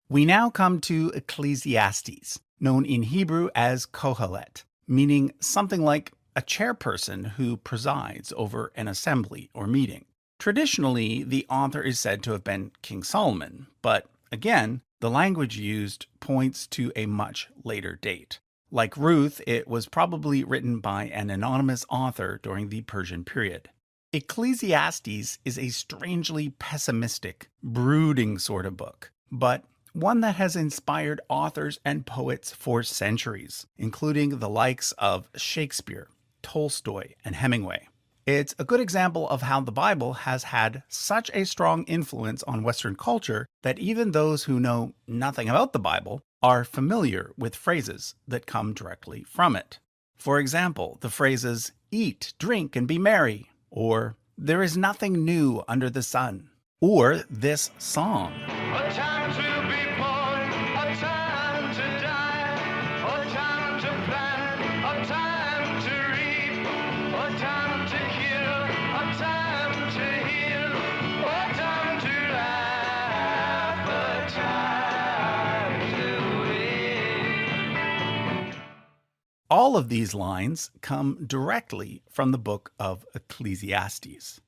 We now come to Ecclesiastes, known in Hebrew as Kohelet, meaning something like a chairperson who presides over an assembly or meeting. Traditionally, the author is said to have been King Solomon, but again, the language used points to a much later date. Like Ruth, it was probably written by an anonymous author during the Persian period. Ecclesiastes is a strangely pessimistic, brooding sort of book, but one that has inspired authors and poets for centuries, including the likes of Shakespeare, Tolstoy, and Hemingway. It's a good example of how the Bible has had such a strong influence on Western culture that even those who know nothing about the Bible are familiar with phrases that come directly from it. For example, the phrases, "eat, drink, and be merry," or "there is nothing new under the sun," or this song. A time to be born, a time to die, a time to plant, a time to reap, a time to kill, a time to heal, a time to laugh, a time to weep. All of these lines come directly from the book of Ecclesiastes.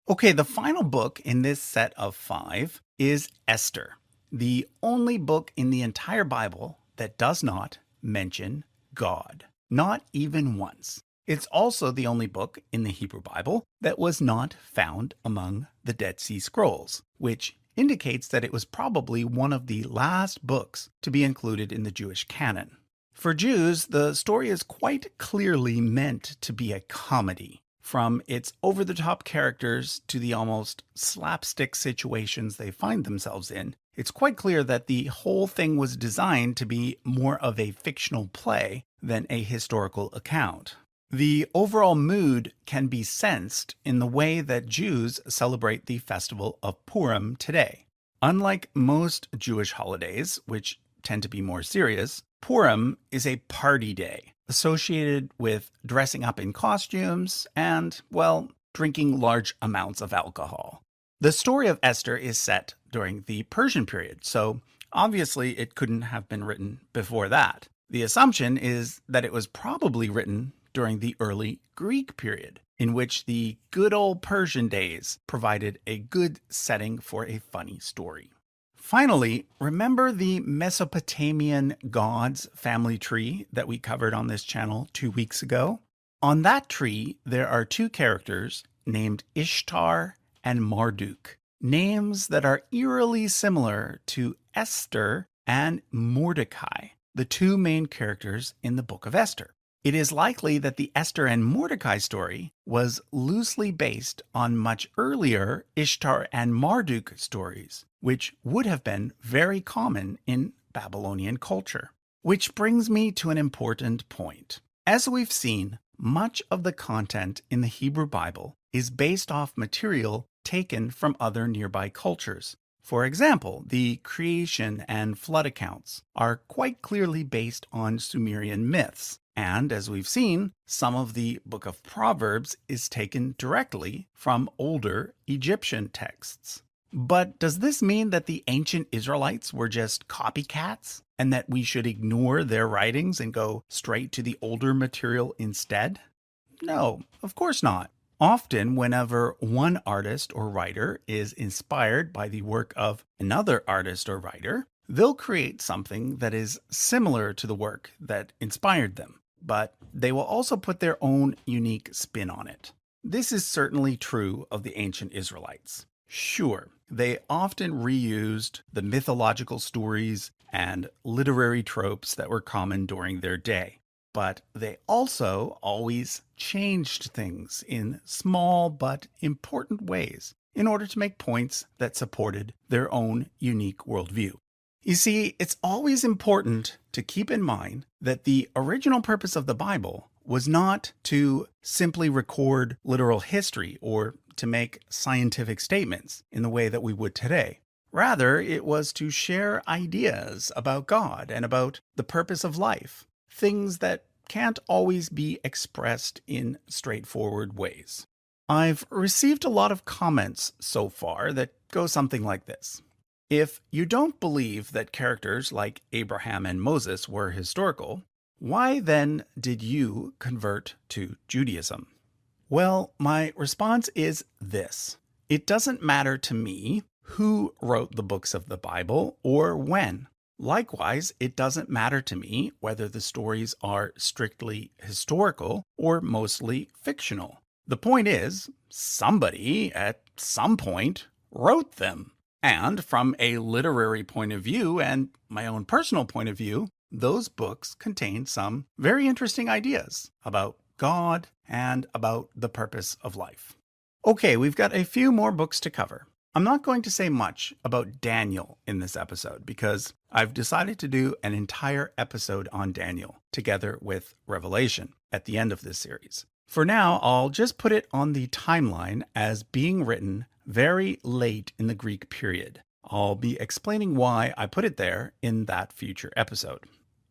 Okay, the final book in this set of 5 is Esther, the only book in the entire Bible that does not mention God, not even once. It's also the only book in the Hebrew Bible that was not found among the Dead Sea Scrolls, which indicates that it was probably one of the last books to be included in the Jewish canon. For Jews, the story is quite clearly meant to be a comedy. From its over the top characters to the almost slapstick situations they find themselves in, it's quite clear that the whole thing was designed to be more of a fictional play than a historical account. The overall mood can be sensed in the way that Jews celebrate the festival of Purim today. Unlike most Jewish holidays, which tend to be more serious, Purim is a party day associated with dressing up in costumes and, well, drinking large amounts of alcohol. The story of Esther is set during the Persian period, so obviously it couldn't have been written before that. The assumption is that it was probably written during the early Greek period, in which the good old Persian days provided a good setting for a funny story. Finally, remember the Mesopotamian gods family tree that we covered on this channel 2 weeks ago? On that tree, there are 2 characters named Ishtar and Marduk, names that are eerily similar to Esther and Mordecai, the 2 main characters in the book of Esther. It is likely that the Esther and Mordecai story was loosely based on much earlier Ishtar and Marduk stories, which would have been very common in Babylonian culture. Which brings me to an important point. As we've seen, much of the content in the Hebrew Bible is based off material taken from other nearby cultures. For example, the creation and flood accounts are quite clearly based on Sumerian myths. And as we've seen, some of the Book of Proverbs is taken directly from older Egyptian texts. But does this mean that the ancient Israelites were just copycats and that we should ignore their writings and go straight to the older material instead? No, of course not. Often, whenever one artist or writer is inspired by the work of another artist or writer, they'll create something that is similar to the work that inspired them, but they will also put their own unique spin on it. This is certainly true of the ancient Israelites. Sure, they often reused the mythological stories and literary tropes that were common during their day, but they also always changed things in small but important ways in order to make points that supported their own unique worldview. You see, it's always important to keep in mind that the original purpose of the Bible was not to simply record literal history or to make scientific statements in the way that we would today. Rather, it was to share ideas about God and about the purpose of life, things that can't always be expressed in straightforward ways. I've received a lot of comments so far that go something like this. If you don't believe that characters like Abraham and Moses were historical, why then did you convert to Judaism? Well, my response is this. It doesn't matter to me who wrote the books of the Bible or when. Likewise, it doesn't matter to me whether the stories are strictly historical or mostly fictional. The point is, somebody at some point wrote them. And from a literary point of view and my own personal point of view, those books contain some very interesting ideas about God and about the purpose of life. Okay, we've got a few more books to cover. I'm not going to say much about Daniel in this episode because I've decided to do an entire episode on Daniel together with Revelation at the end of this series. For now, I'll just put it on the timeline as being written very late in the Greek period. I'll be explaining why I put it there in that future episode.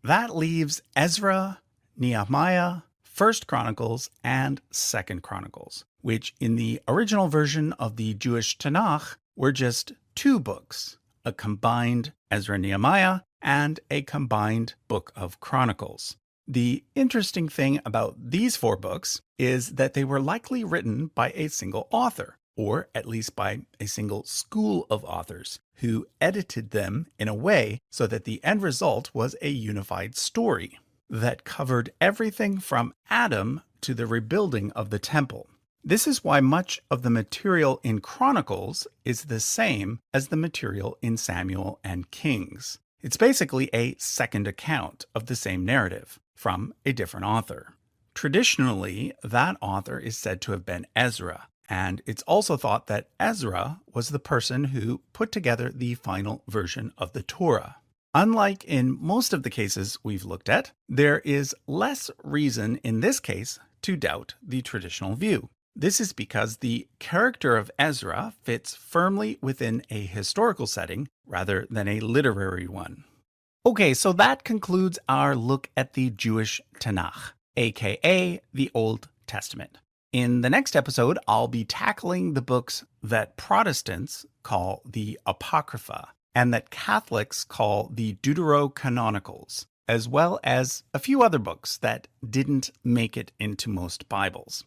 That leaves Ezra, Nehemiah, 1st Chronicles, and 2nd Chronicles, which in the original version of the Jewish Tanakh were just 2 books, a combined Ezra-Nehemiah and a combined Book of Chronicles. The interesting thing about these 4 books is that they were likely written by a single author, or at least by a single school of authors who edited them in a way so that the end result was a unified story that covered everything from Adam to the rebuilding of the temple. This is why much of the material in Chronicles is the same as the material in Samuel and Kings. It's basically a second account of the same narrative from a different author. Traditionally, that author is said to have been Ezra, and it's also thought that Ezra was the person who put together the final version of the Torah. Unlike in most of the cases we've looked at, there is less reason in this case to doubt the traditional view. This is because the character of Ezra fits firmly within a historical setting rather than a literary one. Okay, so that concludes our look at the Jewish Tanakh, aka the Old Testament. In the next episode, I'll be tackling the books that Protestants call the Apocrypha and that Catholics call the Deuterocanonicals, as well as a few other books that didn't make it into most Bibles.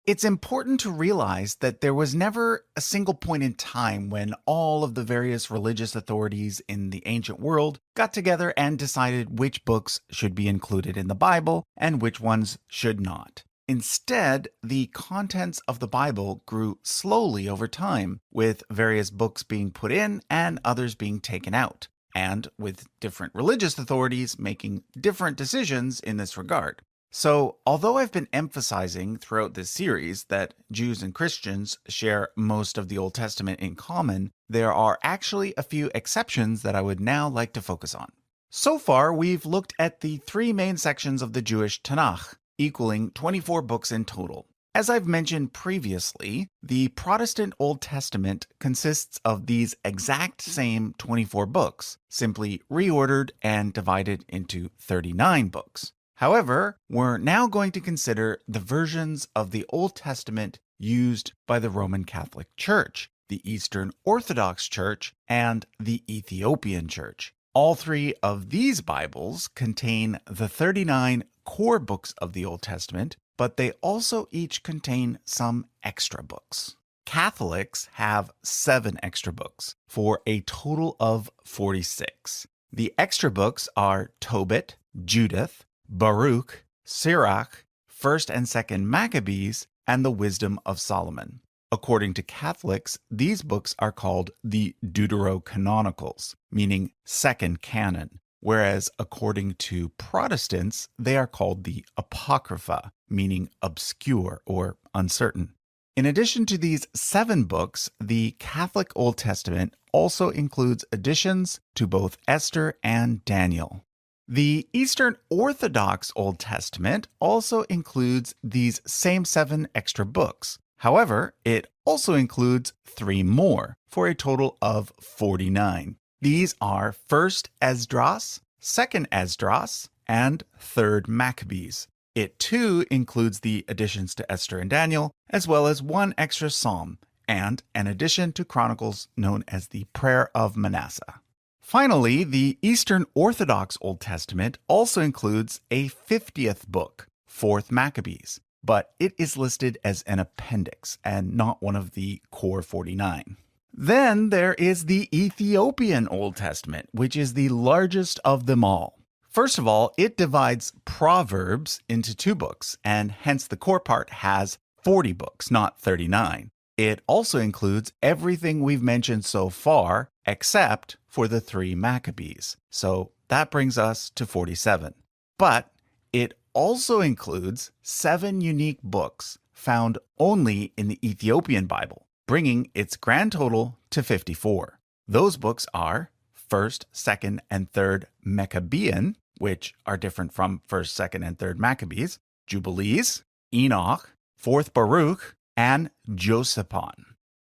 It's important to realize that there was never a single point in time when all of the various religious authorities in the ancient world got together and decided which books should be included in the Bible and which ones should not. Instead, the contents of the Bible grew slowly over time, with various books being put in and others being taken out, and with different religious authorities making different decisions in this regard. So, although I've been emphasizing throughout this series that Jews and Christians share most of the Old Testament in common, there are actually a few exceptions that I would now like to focus on. So far, we've looked at the three main sections of the Jewish Tanakh, equaling 24 books in total. As I've mentioned previously, the Protestant Old Testament consists of these exact same 24 books, simply reordered and divided into 39 books. However, we're now going to consider the versions of the Old Testament used by the Roman Catholic Church, the Eastern Orthodox Church, and the Ethiopian Church. All three of these Bibles contain the 39 core books of the Old Testament, but they also each contain some extra books. Catholics have 7 extra books, for a total of 46. The extra books are Tobit, Judith, Baruch, Sirach, 1st and 2nd Maccabees, and the Wisdom of Solomon. According to Catholics, these books are called the Deuterocanonicals, meaning second canon, whereas according to Protestants, they are called the Apocrypha, meaning obscure or uncertain. In addition to these 7 books, the Catholic Old Testament also includes additions to both Esther and Daniel. The Eastern Orthodox Old Testament also includes these same 7 extra books. However, it also includes 3 more, for a total of 49. These are 1st Esdras, 2nd Esdras, and 3rd Maccabees. It too includes the additions to Esther and Daniel, as well as 1 extra psalm, and an addition to Chronicles known as the Prayer of Manasseh. Finally, the Eastern Orthodox Old Testament also includes a 50th book, 4th Maccabees, but it is listed as an appendix and not one of the core 49. Then there is the Ethiopian Old Testament, which is the largest of them all. First of all, it divides Proverbs into 2 books, and hence the core part has 40 books, not 39. It also includes everything we've mentioned so far, except for the 3 Maccabees. So that brings us to 47. But it also includes 7 unique books found only in the Ethiopian Bible, bringing its grand total to 54. Those books are 1st, 2nd, and 3rd Maccabean, which are different from 1st, 2nd, and 3rd Maccabees, Jubilees, Enoch, 4th Baruch, and Josephon.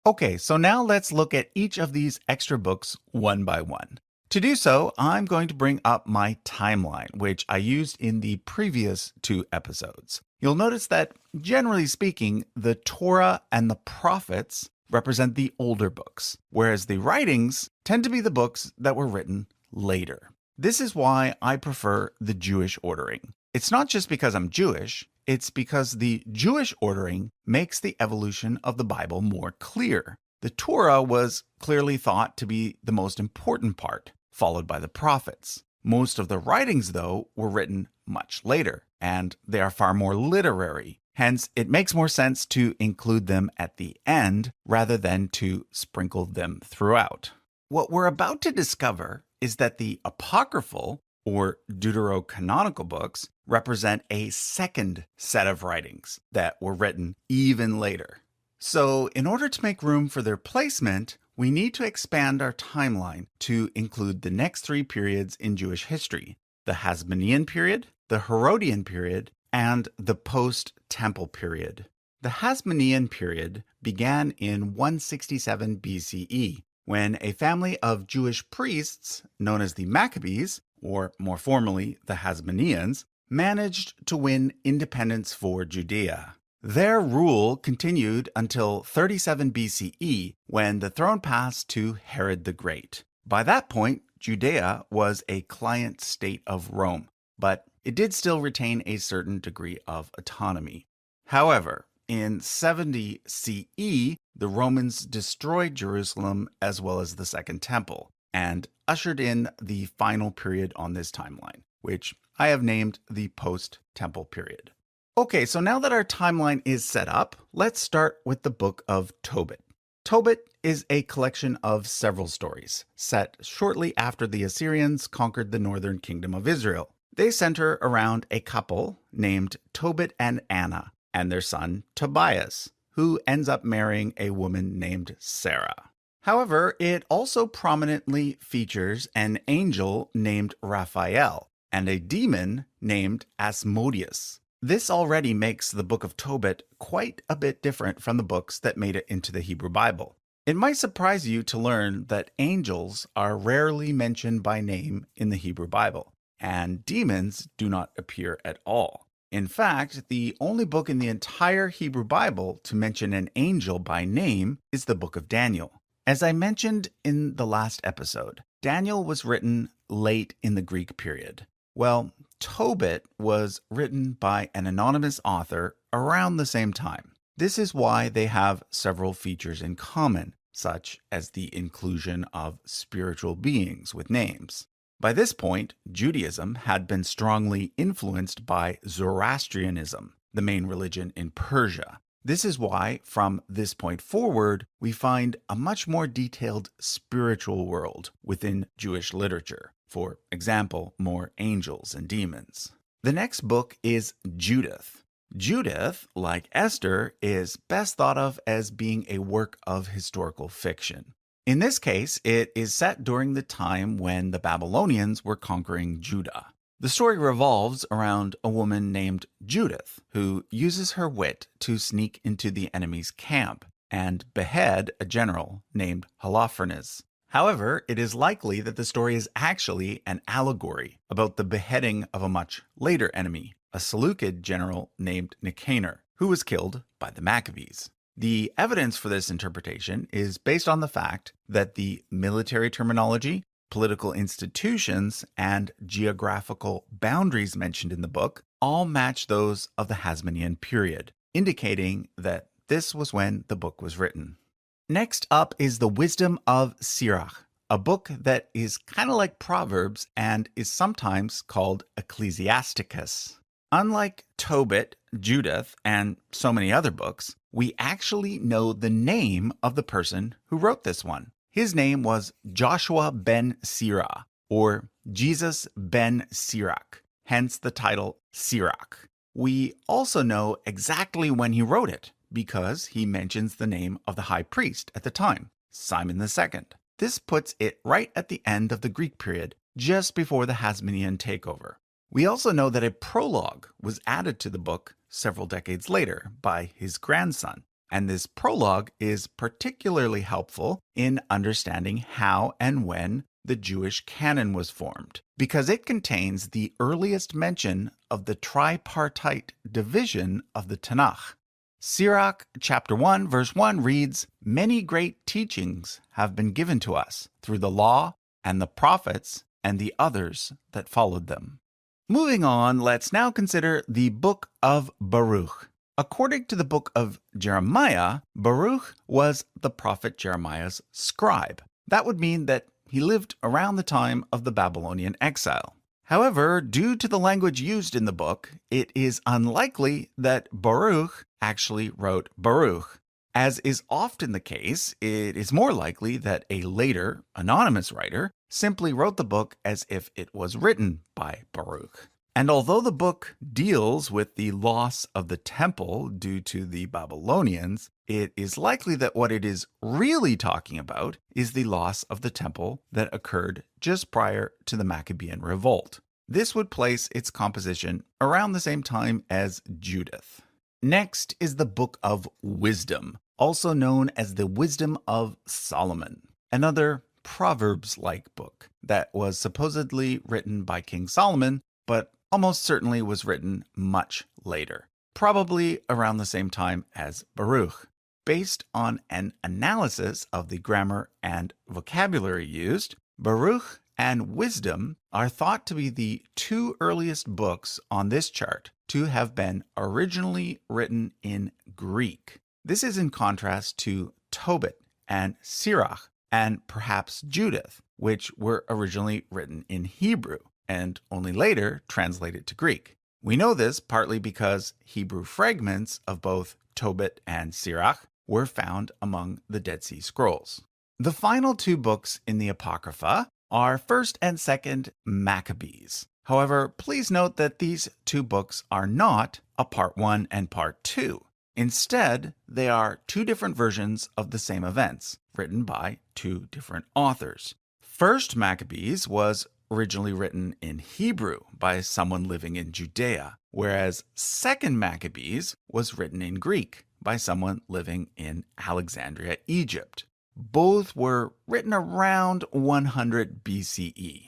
Okay, so now let's look at each of these extra books one by one. To do so, I'm going to bring up my timeline, which I used in the previous 2 episodes. You'll notice that, generally speaking, the Torah and the prophets represent the older books, whereas the writings tend to be the books that were written later. This is why I prefer the Jewish ordering. It's not just because I'm Jewish, it's because the Jewish ordering makes the evolution of the Bible more clear. The Torah was clearly thought to be the most important part, followed by the prophets. Most of the writings, though, were written much later, and they are far more literary. Hence, it makes more sense to include them at the end rather than to sprinkle them throughout. What we're about to discover is that the apocryphal, or deuterocanonical books, represent a second set of writings that were written even later. So, in order to make room for their placement, we need to expand our timeline to include the next three periods in Jewish history: the Hasmonean period, the Herodian period, and the post-Temple period. The Hasmonean period began in 167 BCE, when a family of Jewish priests known as the Maccabees, or more formally the Hasmoneans, managed to win independence for Judea. Their rule continued until 37 BCE, when the throne passed to Herod the Great. By that point, Judea was a client state of Rome, but it did still retain a certain degree of autonomy. However, in 70 CE, the Romans destroyed Jerusalem as well as the Second Temple, and ushered in the final period on this timeline, which I have named the post-Temple period. Okay, so now that our timeline is set up, let's start with the Book of Tobit. Tobit is a collection of several stories, set shortly after the Assyrians conquered the northern kingdom of Israel. They center around a couple named Tobit and Anna, and their son Tobias, who ends up marrying a woman named Sarah. However, it also prominently features an angel named Raphael and a demon named Asmodeus. This already makes the Book of Tobit quite a bit different from the books that made it into the Hebrew Bible. It might surprise you to learn that angels are rarely mentioned by name in the Hebrew Bible, and demons do not appear at all. In fact, the only book in the entire Hebrew Bible to mention an angel by name is the Book of Daniel. As I mentioned in the last episode, Daniel was written late in the Greek period. Well, Tobit was written by an anonymous author around the same time. This is why they have several features in common, such as the inclusion of spiritual beings with names. By this point, Judaism had been strongly influenced by Zoroastrianism, the main religion in Persia. This is why, from this point forward, we find a much more detailed spiritual world within Jewish literature. For example, more angels and demons. The next book is Judith. Judith, like Esther, is best thought of as being a work of historical fiction. In this case, it is set during the time when the Babylonians were conquering Judah. The story revolves around a woman named Judith, who uses her wit to sneak into the enemy's camp and behead a general named Holofernes. However, it is likely that the story is actually an allegory about the beheading of a much later enemy, a Seleucid general named Nicanor, who was killed by the Maccabees. The evidence for this interpretation is based on the fact that the military terminology, political institutions, and geographical boundaries mentioned in the book all match those of the Hasmonean period, indicating that this was when the book was written. Next up is The Wisdom of Sirach, a book that is kind of like Proverbs and is sometimes called Ecclesiasticus. Unlike Tobit, Judith, and so many other books, we actually know the name of the person who wrote this one. His name was Joshua ben Sirah, or Jesus ben Sirach, hence the title Sirach. We also know exactly when he wrote it, because he mentions the name of the high priest at the time, Simon II. This puts it right at the end of the Greek period, just before the Hasmonean takeover. We also know that a prologue was added to the book several decades later by his grandson, and this prologue is particularly helpful in understanding how and when the Jewish canon was formed, because it contains the earliest mention of the tripartite division of the Tanakh. Sirach chapter 1 verse 1 reads, "Many great teachings have been given to us through the law and the prophets and the others that followed them." Moving on, let's now consider the book of Baruch. According to the book of Jeremiah, Baruch was the prophet Jeremiah's scribe. That would mean that he lived around the time of the Babylonian exile. However, due to the language used in the book, it is unlikely that Baruch actually wrote Baruch. As is often the case, it is more likely that a later, anonymous writer simply wrote the book as if it was written by Baruch. And although the book deals with the loss of the temple due to the Babylonians, it is likely that what it is really talking about is the loss of the temple that occurred just prior to the Maccabean revolt. This would place its composition around the same time as Judith. Next is the Book of Wisdom, also known as the Wisdom of Solomon, another Proverbs-like book that was supposedly written by King Solomon, but almost certainly was written much later, probably around the same time as Baruch. Based on an analysis of the grammar and vocabulary used, Baruch and Wisdom are thought to be the two earliest books on this chart to have been originally written in Greek. This is in contrast to Tobit and Sirach and perhaps Judith, which were originally written in Hebrew and only later translated to Greek. We know this partly because Hebrew fragments of both Tobit and Sirach were found among the Dead Sea Scrolls. The final two books in the Apocrypha are 1st and 2nd Maccabees. However, please note that these two books are not a part 1 and part 2. Instead, they are two different versions of the same events, written by two different authors. 1st Maccabees was originally written in Hebrew by someone living in Judea, whereas 2nd Maccabees was written in Greek by someone living in Alexandria, Egypt. Both were written around 100 BCE.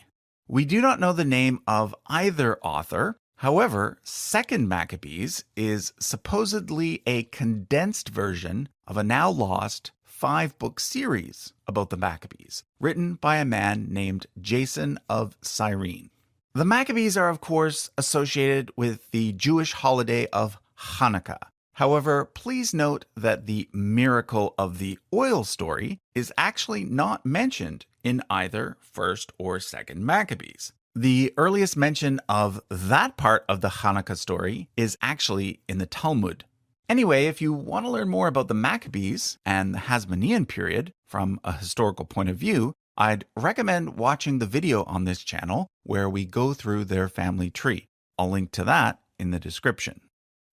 We do not know the name of either author. However, 2nd Maccabees is supposedly a condensed version of a now lost 5-book series about the Maccabees, written by a man named Jason of Cyrene. The Maccabees are, of course, associated with the Jewish holiday of Hanukkah. However, please note that the miracle of the oil story is actually not mentioned in either 1st or 2nd Maccabees. The earliest mention of that part of the Hanukkah story is actually in the Talmud. Anyway, if you want to learn more about the Maccabees and the Hasmonean period from a historical point of view, I'd recommend watching the video on this channel where we go through their family tree. I'll link to that in the description.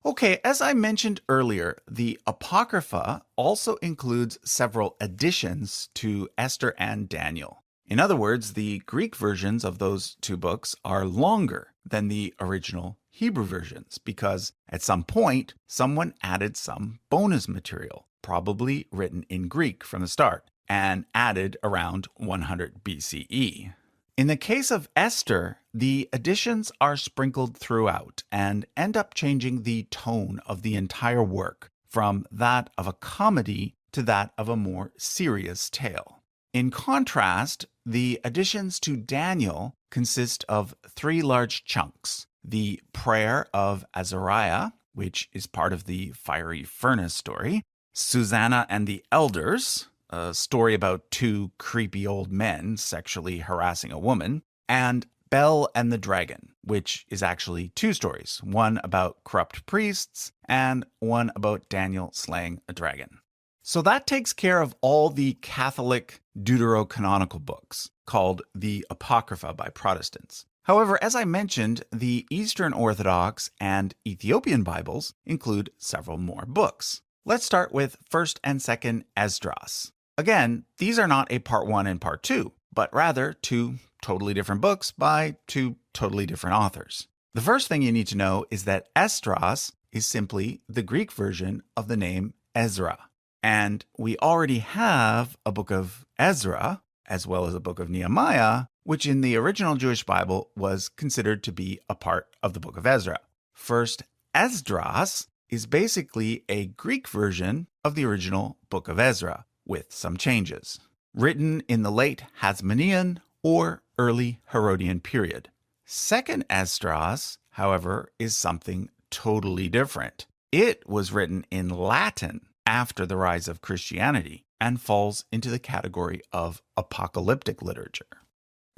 Okay, as I mentioned earlier, the Apocrypha also includes several additions to Esther and Daniel. In other words, the Greek versions of those two books are longer than the original Hebrew versions because at some point, someone added some bonus material, probably written in Greek from the start, and added around 100 BCE. In the case of Esther, the additions are sprinkled throughout and end up changing the tone of the entire work from that of a comedy to that of a more serious tale. In contrast, the additions to Daniel consist of 3 large chunks: the prayer of Azariah, which is part of the fiery furnace story, Susanna and the Elders, a story about 2 creepy old men sexually harassing a woman, and Bel and the Dragon, which is actually 2 stories, one about corrupt priests and one about Daniel slaying a dragon. So that takes care of all the Catholic deuterocanonical books, called the Apocrypha by Protestants. However, as I mentioned, the Eastern Orthodox and Ethiopian Bibles include several more books. Let's start with 1st and 2nd Esdras. Again, these are not a part 1 and part 2, but rather 2 totally different books by 2 totally different authors. The first thing you need to know is that Esdras is simply the Greek version of the name Ezra. And we already have a book of Ezra, as well as a book of Nehemiah, which in the original Jewish Bible was considered to be a part of the book of Ezra. 1st Esdras is basically a Greek version of the original book of Ezra, with some changes. Written in the late Hasmonean or early Herodian period. Second Esdras, however, is something totally different. It was written in Latin after the rise of Christianity and falls into the category of apocalyptic literature.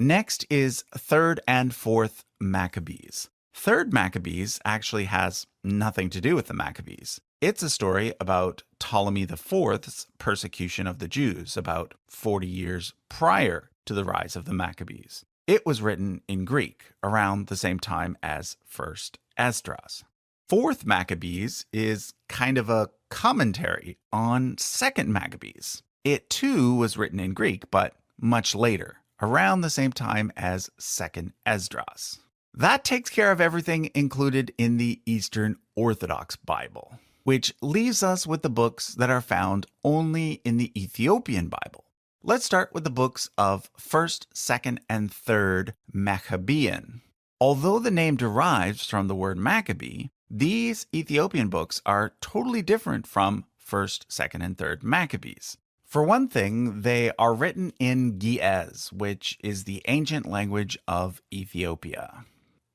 Next is 3rd and 4th Maccabees. 3rd Maccabees actually has nothing to do with the Maccabees. It's a story about Ptolemy IV's persecution of the Jews about 40 years prior to the rise of the Maccabees. It was written in Greek around the same time as 1st Esdras. 4th Maccabees is kind of a commentary on 2nd Maccabees. It too was written in Greek, but much later, around the same time as 2nd Esdras. That takes care of everything included in the Eastern Orthodox Bible, which leaves us with the books that are found only in the Ethiopian Bible. Let's start with the books of 1st, 2nd, and 3rd Maccabean. Although the name derives from the word Maccabee, these Ethiopian books are totally different from 1st, 2nd, and 3rd Maccabees. For one thing, they are written in Ge'ez, which is the ancient language of Ethiopia.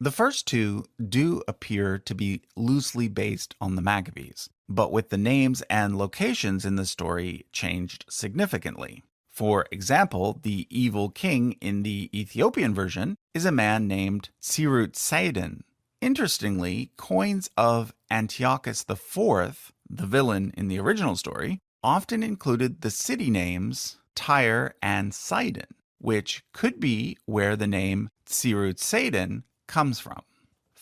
The first two do appear to be loosely based on the Maccabees, but with the names and locations in the story changed significantly. For example, the evil king in the Ethiopian version is a man named Tsirut Sidon. Interestingly, coins of Antiochus IV, the villain in the original story, often included the city names Tyre and Sidon, which could be where the name Tsirut Sidon comes from.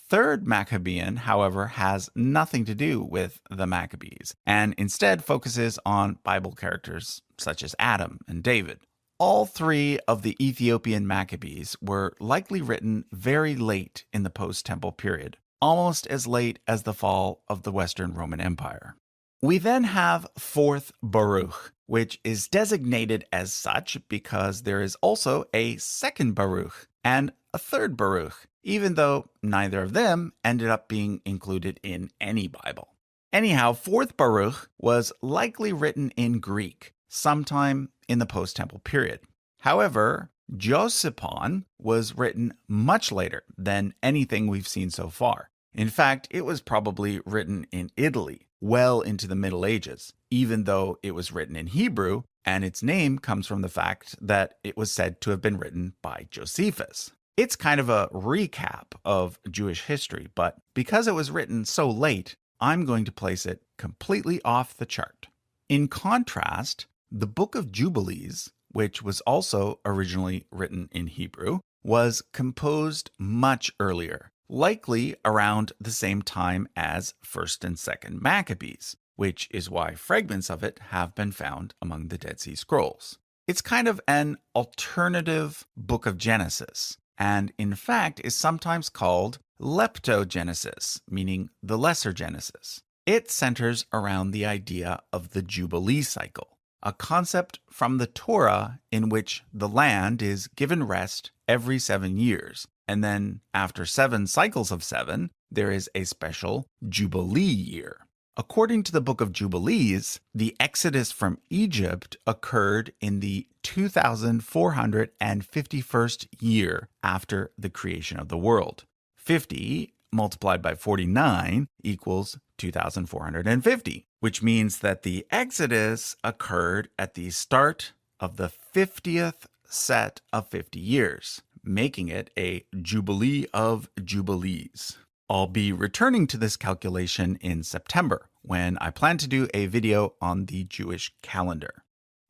3rd Maccabean, however, has nothing to do with the Maccabees, and instead focuses on Bible characters such as Adam and David. All three of the Ethiopian Maccabees were likely written very late in the post-temple period, almost as late as the fall of the Western Roman Empire. We then have 4th Baruch, which is designated as such because there is also a 2nd Baruch and a 3rd Baruch, even though neither of them ended up being included in any Bible. Anyhow, 4th Baruch was likely written in Greek sometime in the post-temple period. However, Josephon was written much later than anything we've seen so far. In fact, it was probably written in Italy, well into the Middle Ages, even though it was written in Hebrew, and its name comes from the fact that it was said to have been written by Josephus. It's kind of a recap of Jewish history, but because it was written so late, I'm going to place it completely off the chart. In contrast, the Book of Jubilees, which was also originally written in Hebrew, was composed much earlier, likely around the same time as 1st and 2nd Maccabees, which is why fragments of it have been found among the Dead Sea Scrolls. It's kind of an alternative book of Genesis, and in fact is sometimes called Leptogenesis, meaning the Lesser Genesis. It centers around the idea of the Jubilee cycle, a concept from the Torah in which the land is given rest every 7 years, and then after 7 cycles of 7, there is a special Jubilee year. According to the Book of Jubilees, the exodus from Egypt occurred in the 2451st year after the creation of the world. 50 multiplied by 49 equals 2450, which means that the exodus occurred at the start of the 50th set of 50 years, making it a Jubilee of Jubilees. I'll be returning to this calculation in September, when I plan to do a video on the Jewish calendar.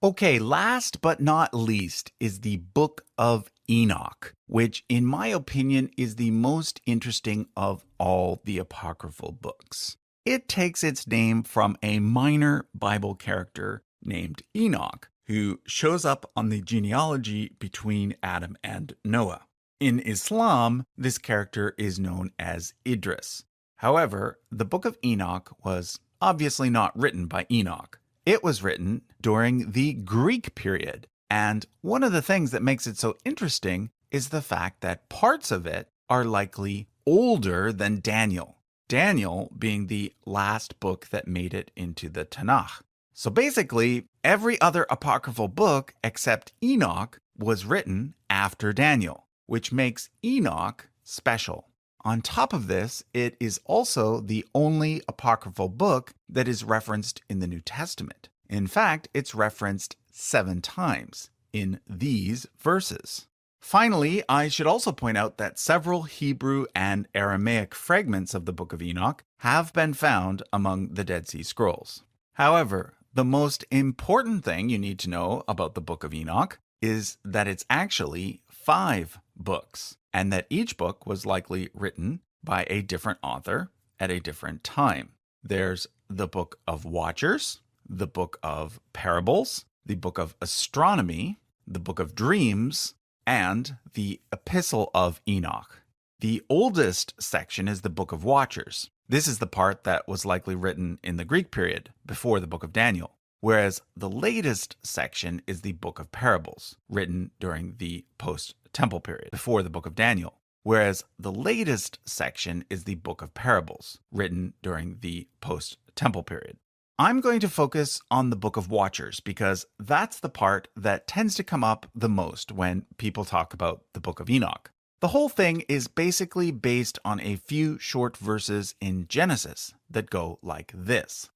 Okay, last but not least is the Book of Enoch, which in my opinion is the most interesting of all the apocryphal books. It takes its name from a minor Bible character named Enoch, who shows up on the genealogy between Adam and Noah. In Islam, this character is known as Idris. However, the Book of Enoch was obviously not written by Enoch. It was written during the Greek period, and one of the things that makes it so interesting is the fact that parts of it are likely older than Daniel. Daniel being the last book that made it into the Tanakh. So basically, every other apocryphal book except Enoch was written after Daniel, which makes Enoch special. On top of this, it is also the only apocryphal book that is referenced in the New Testament. In fact, it's referenced 7 times in these verses. Finally, I should also point out that several Hebrew and Aramaic fragments of the Book of Enoch have been found among the Dead Sea Scrolls. However, the most important thing you need to know about the Book of Enoch is that it's actually 5 books, and that each book was likely written by a different author at a different time. There's the Book of Watchers, the Book of Parables, the Book of Astronomy, the Book of Dreams, and the Epistle of Enoch. The oldest section is the Book of Watchers. This is the part that was likely written in the Greek period, before the Book of Daniel, whereas the latest section is the Book of Parables, written during the post-Temple period, before the Book of Daniel, whereas the latest section is the Book of Parables, written during the post-Temple period. I'm going to focus on the Book of Watchers because that's the part that tends to come up the most when people talk about the Book of Enoch. The whole thing is basically based on a few short verses in Genesis that go like this.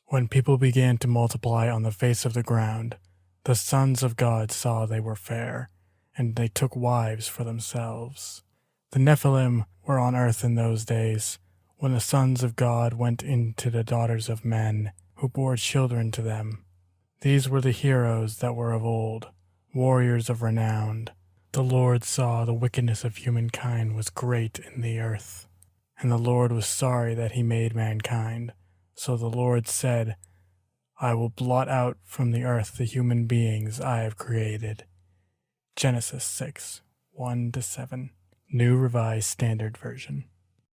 When people began to multiply on the face of the ground, the sons of God saw they were fair, and they took wives for themselves. The Nephilim were on earth in those days, when the sons of God went into the daughters of men, who bore children to them. These were the heroes that were of old, warriors of renown. The Lord saw the wickedness of humankind was great in the earth, and the Lord was sorry that he made mankind. So the Lord said, I will blot out from the earth the human beings I have created. Genesis 6, 1-7, New Revised Standard Version.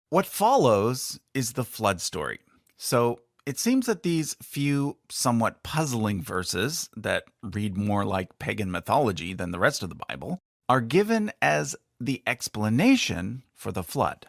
What follows is the flood story. So it seems that these few somewhat puzzling verses that read more like pagan mythology than the rest of the Bible are given as the explanation for the flood.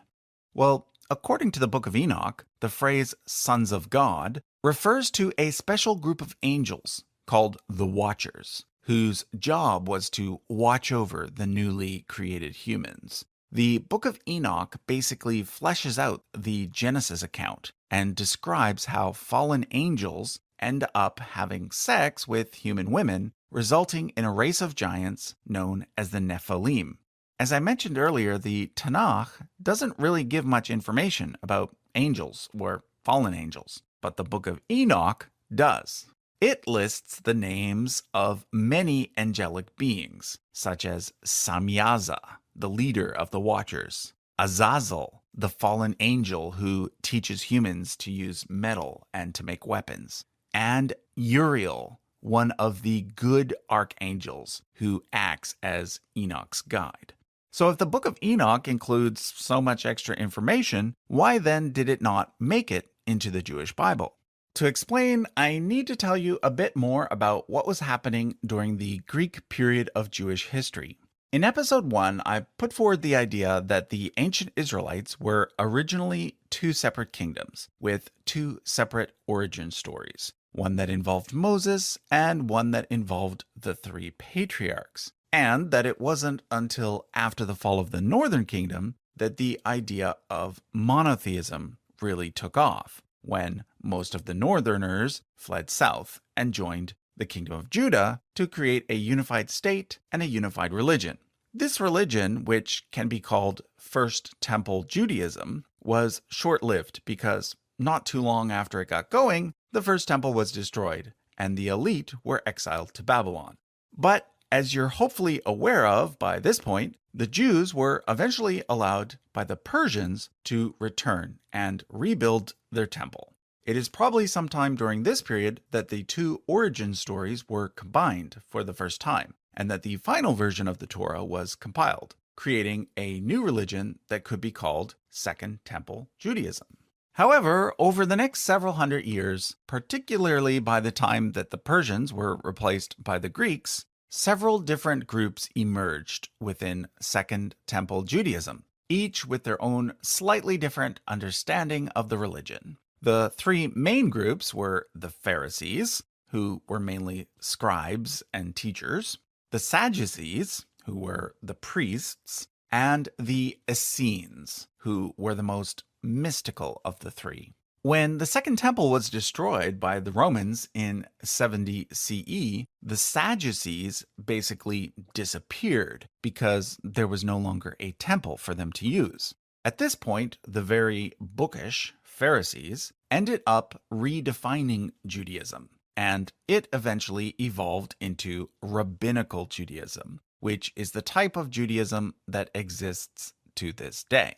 Well, according to the Book of Enoch, the phrase sons of God refers to a special group of angels called the Watchers, whose job was to watch over the newly created humans. The Book of Enoch basically fleshes out the Genesis account and describes how fallen angels end up having sex with human women, resulting in a race of giants known as the Nephilim. As I mentioned earlier, the Tanakh doesn't really give much information about angels or fallen angels, but the Book of Enoch does. It lists the names of many angelic beings, such as Samyaza, the leader of the Watchers, Azazel, the fallen angel who teaches humans to use metal and to make weapons, and Uriel, one of the good archangels who acts as Enoch's guide. So if the Book of Enoch includes so much extra information, why then did it not make it into the Jewish Bible? To explain, I need to tell you a bit more about what was happening during the Greek period of Jewish history. In episode 1, I put forward the idea that the ancient Israelites were originally 2 separate kingdoms, with 2 separate origin stories, one that involved Moses and one that involved the 3 patriarchs, and that it wasn't until after the fall of the northern kingdom that the idea of monotheism really took off, when most of the northerners fled south and joined the kingdom of Judah to create a unified state and a unified religion. This religion, which can be called First Temple Judaism, was short-lived because not too long after it got going, the First Temple was destroyed and the elite were exiled to Babylon. But as you're hopefully aware of by this point, the Jews were eventually allowed by the Persians to return and rebuild their temple. It is probably sometime during this period that the 2 origin stories were combined for the first time, and that the final version of the Torah was compiled, creating a new religion that could be called Second Temple Judaism. However, over the next several hundred years, particularly by the time that the Persians were replaced by the Greeks, several different groups emerged within Second Temple Judaism, each with their own slightly different understanding of the religion. The 3 main groups were the Pharisees, who were mainly scribes and teachers, the Sadducees, who were the priests, and the Essenes, who were the most mystical of the three. When the Second Temple was destroyed by the Romans in 70 CE, the Sadducees basically disappeared because there was no longer a temple for them to use. At this point, the very bookish Pharisees ended up redefining Judaism, and it eventually evolved into Rabbinical Judaism, which is the type of Judaism that exists to this day.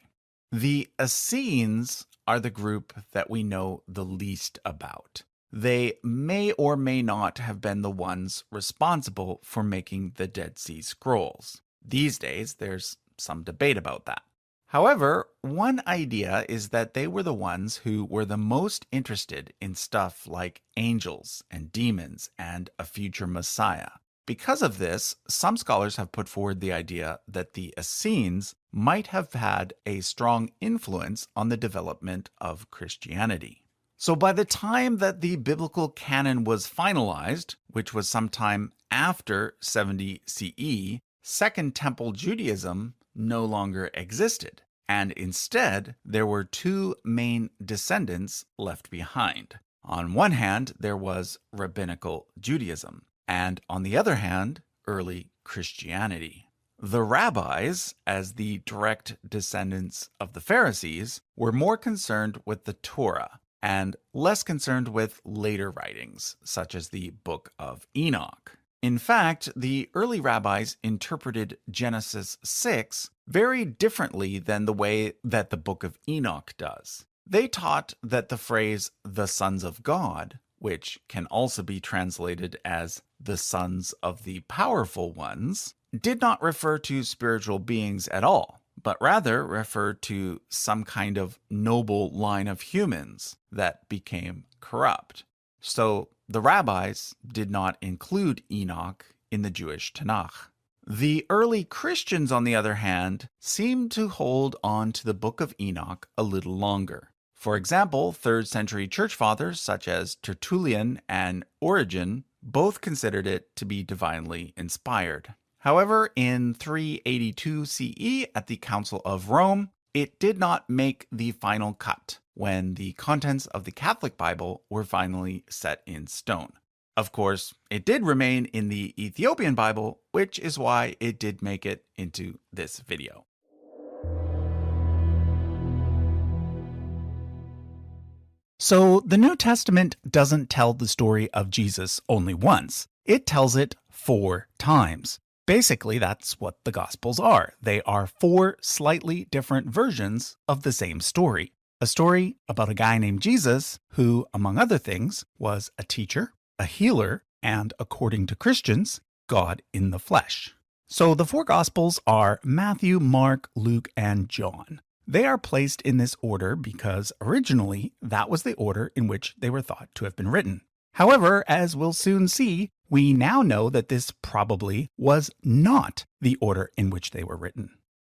The Essenes are the group that we know the least about. They may or may not have been the ones responsible for making the Dead Sea Scrolls. These days, there's some debate about that. However, one idea is that they were the ones who were the most interested in stuff like angels and demons and a future Messiah. Because of this, some scholars have put forward the idea that the Essenes might have had a strong influence on the development of Christianity. So by the time that the biblical canon was finalized, which was sometime after 70 CE, Second Temple Judaism no longer existed, and instead there were two main descendants left behind. On one hand, there was Rabbinical Judaism, and on the other hand, early Christianity. The rabbis, as the direct descendants of the Pharisees, were more concerned with the Torah and less concerned with later writings, such as the Book of Enoch. In fact, the early rabbis interpreted Genesis 6 very differently than the way that the Book of Enoch does. They taught that the phrase, the sons of God, which can also be translated as the sons of the powerful ones, did not refer to spiritual beings at all, but rather referred to some kind of noble line of humans that became corrupt. So the rabbis did not include Enoch in the Jewish Tanakh. The early Christians, on the other hand, seemed to hold on to the Book of Enoch a little longer. For example, 3rd century church fathers such as Tertullian and Origen both considered it to be divinely inspired. However, in 382 CE at the Council of Rome, it did not make the final cut when the contents of the Catholic Bible were finally set in stone. Of course, it did remain in the Ethiopian Bible, which is why it did make it into this video. So the New Testament doesn't tell the story of Jesus only once. It tells it 4 times. Basically, that's what the Gospels are. They are 4 slightly different versions of the same story. A story about a guy named Jesus who, among other things, was a teacher, a healer, and, according to Christians, God in the flesh. So the 4 Gospels are Matthew, Mark, Luke, and John. They are placed in this order because originally that was the order in which they were thought to have been written. However, as we'll soon see, we now know that this probably was not the order in which they were written.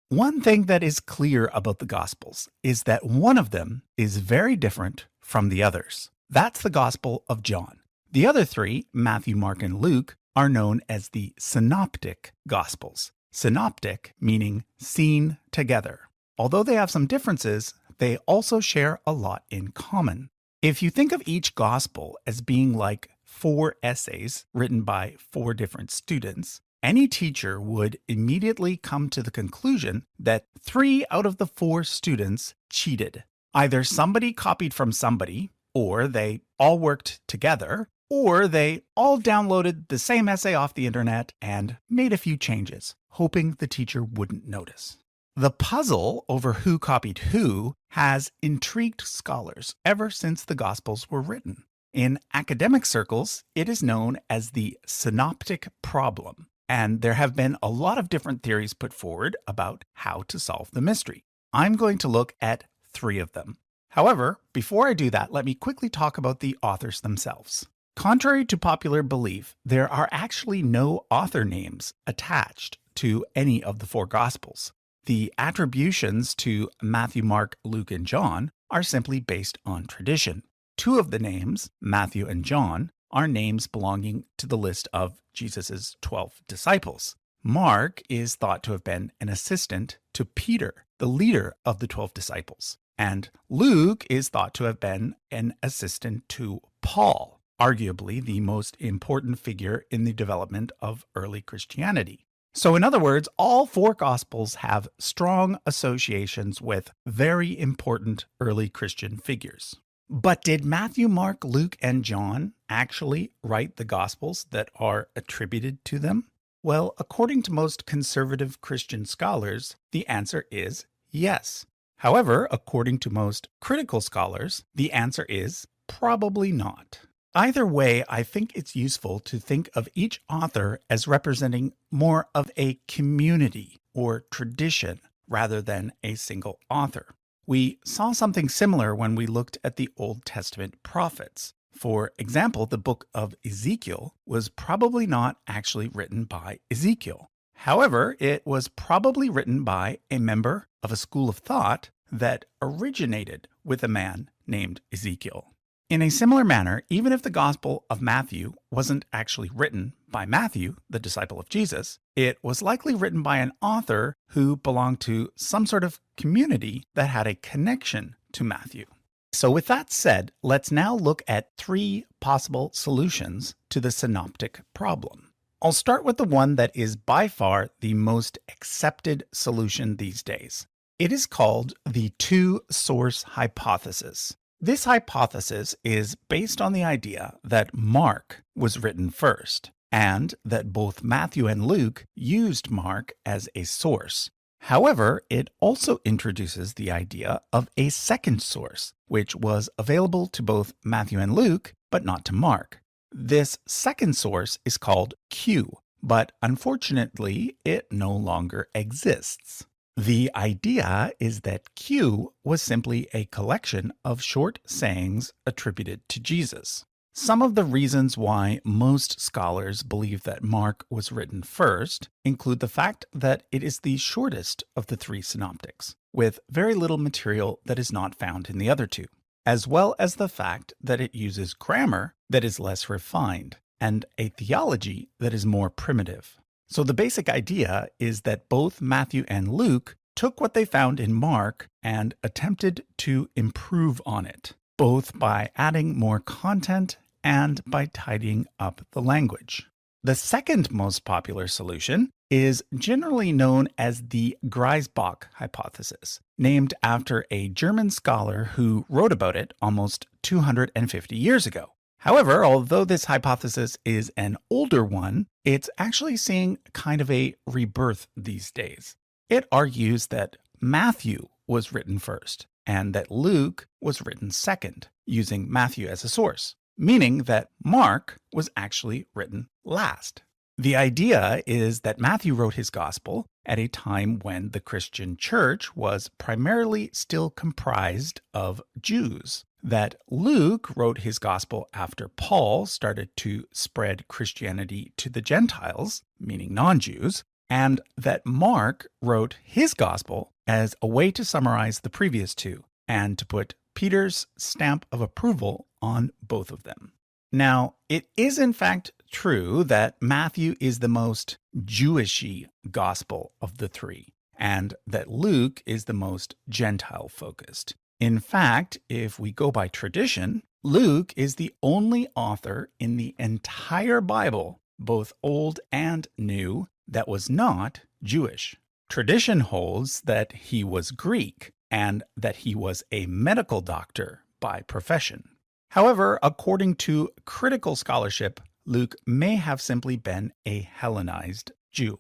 One thing that is clear about the Gospels is that one of them is very different from the others. That's the Gospel of John. The other 3, Matthew, Mark, and Luke, are known as the Synoptic Gospels. Synoptic meaning seen together. Although they have some differences, they also share a lot in common. If you think of each gospel as being like 4 essays written by 4 different students, any teacher would immediately come to the conclusion that 3 out of the 4 students cheated. Either somebody copied from somebody, or they all worked together, or they all downloaded the same essay off the internet and made a few changes, hoping the teacher wouldn't notice. The puzzle over who copied who has intrigued scholars ever since the Gospels were written. In academic circles, it is known as the synoptic problem, and there have been a lot of different theories put forward about how to solve the mystery. I'm going to look at 3 of them. However, before I do that, let me quickly talk about the authors themselves. Contrary to popular belief, there are actually no author names attached to any of the 4 Gospels. The attributions to Matthew, Mark, Luke, and John are simply based on tradition. 2 of the names, Matthew and John, are names belonging to the list of Jesus' 12 disciples. Mark is thought to have been an assistant to Peter, the leader of the 12 disciples. And Luke is thought to have been an assistant to Paul, arguably the most important figure in the development of early Christianity. So in other words, all four Gospels have strong associations with very important early Christian figures. But did Matthew, Mark, Luke, and John actually write the Gospels that are attributed to them? Well, according to most conservative Christian scholars, the answer is yes. However, according to most critical scholars, the answer is probably not. Either way, I think it's useful to think of each author as representing more of a community or tradition rather than a single author. We saw something similar when we looked at the Old Testament prophets. For example, the book of Ezekiel was probably not actually written by Ezekiel. However, it was probably written by a member of a school of thought that originated with a man named Ezekiel. In a similar manner, even if the Gospel of Matthew wasn't actually written by Matthew, the disciple of Jesus, it was likely written by an author who belonged to some sort of community that had a connection to Matthew. So with that said, let's now look at three possible solutions to the synoptic problem. I'll start with the one that is by far the most accepted solution these days. It is called the two-source hypothesis. This hypothesis is based on the idea that Mark was written first, and that both Matthew and Luke used Mark as a source. However, it also introduces the idea of a second source, which was available to both Matthew and Luke, but not to Mark. This second source is called Q, but unfortunately, it no longer exists. The idea is that Q was simply a collection of short sayings attributed to Jesus. Some of the reasons why most scholars believe that Mark was written first include the fact that it is the shortest of the three synoptics, with very little material that is not found in the other two, as well as the fact that it uses grammar that is less refined and a theology that is more primitive. So the basic idea is that both Matthew and Luke took what they found in Mark and attempted to improve on it, both by adding more content and by tidying up the language. The second most popular solution is generally known as the Griesbach hypothesis, named after a German scholar who wrote about it almost 250 years ago. However, although this hypothesis is an older one, it's actually seeing kind of a rebirth these days. It argues that Matthew was written first and that Luke was written second, using Matthew as a source, meaning that Mark was actually written last. The idea is that Matthew wrote his gospel at a time when the Christian church was primarily still comprised of Jews, that Luke wrote his gospel after Paul started to spread Christianity to the Gentiles, meaning non-Jews, and that Mark wrote his gospel as a way to summarize the previous two and to put Peter's stamp of approval on both of them. Now, it is in fact true that Matthew is the most Jewishy gospel of the three, and that Luke is the most Gentile-focused. In fact, if we go by tradition, Luke is the only author in the entire Bible, both Old and New, that was not Jewish. Tradition holds that he was Greek and that he was a medical doctor by profession. However, according to critical scholarship, Luke may have simply been a Hellenized Jew.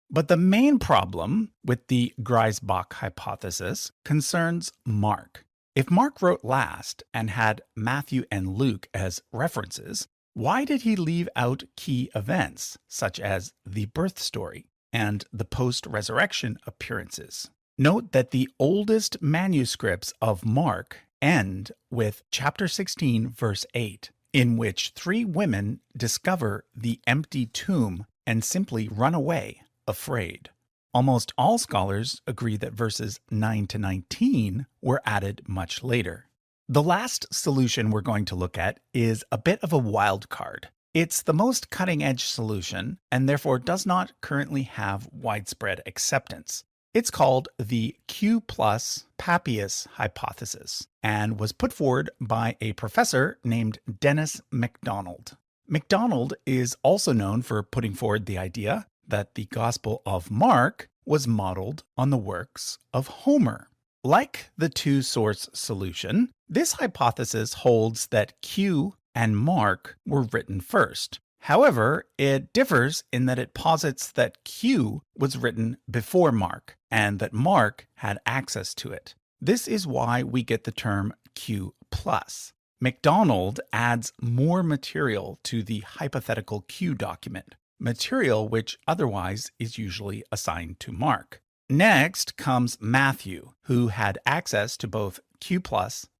But the main problem with the Griesbach hypothesis concerns Mark. If Mark wrote last and had Matthew and Luke as references, why did he leave out key events such as the birth story and the post-resurrection appearances? Note that the oldest manuscripts of Mark end with chapter 16, verse 8, in which three women discover the empty tomb and simply run away, afraid. Almost all scholars agree that verses 9 to 19 were added much later. The last solution we're going to look at is a bit of a wild card. It's the most cutting-edge solution and therefore does not currently have widespread acceptance. It's called the Q plus Papias hypothesis and was put forward by a professor named Dennis MacDonald. MacDonald is also known for putting forward the idea that the Gospel of Mark was modeled on the works of Homer. Like the two-source solution, this hypothesis holds that Q and Mark were written first. However, it differs in that it posits that Q was written before Mark and that Mark had access to it. This is why we get the term Q+. MacDonald adds more material to the hypothetical Q document, material which otherwise is usually assigned to Mark. Next comes Matthew, who had access to both Q+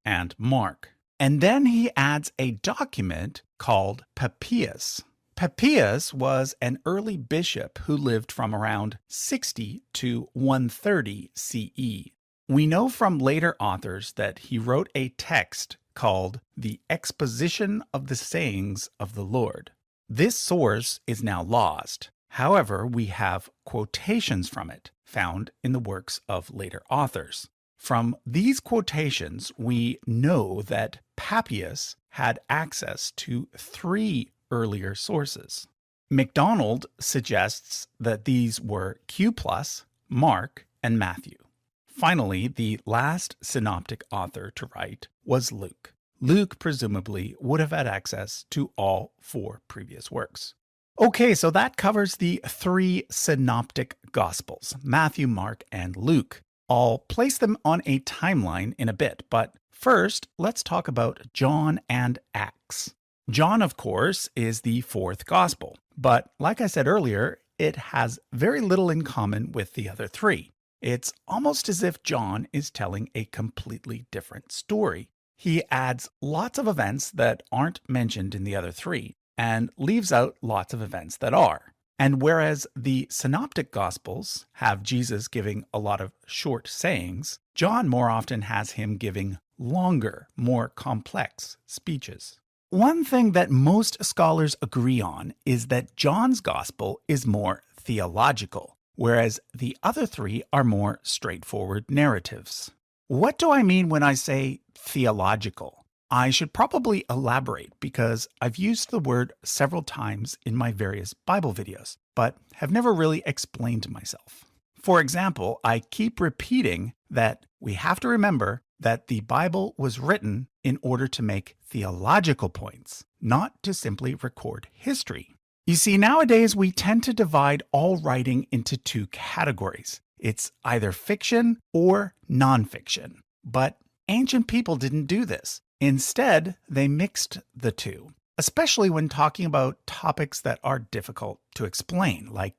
and Mark. And then he adds a document called Papias. Papias was an early bishop who lived from around 60 to 130 CE. We know from later authors that he wrote a text called the Exposition of the Sayings of the Lord. This source is now lost. However, we have quotations from it found in the works of later authors. From these quotations, we know that Papias had access to 3 earlier sources. MacDonald suggests that these were Q+, Mark, and Matthew. Finally, the last synoptic author to write was Luke. Luke presumably would have had access to all 4 previous works. Okay, so that covers the 3 synoptic gospels, Matthew, Mark, and Luke. I'll place them on a timeline in a bit, but first, let's talk about John and Acts. John, of course, is the 4th gospel, but like I said earlier, it has very little in common with the other 3. It's almost as if John is telling a completely different story. He adds lots of events that aren't mentioned in the other 3, and leaves out lots of events that are. And whereas the synoptic gospels have Jesus giving a lot of short sayings, John more often has him giving longer, more complex speeches. One thing that most scholars agree on is that John's gospel is more theological, whereas the other 3 are more straightforward narratives. What do I mean when I say theological? I should probably elaborate because I've used the word several times in my various Bible videos, but have never really explained myself. For example, I keep repeating that we have to remember that the Bible was written in order to make theological points, not to simply record history. You see, nowadays we tend to divide all writing into 2 categories. It's either fiction or nonfiction. But ancient people didn't do this. Instead, they mixed the 2, especially when talking about topics that are difficult to explain, like,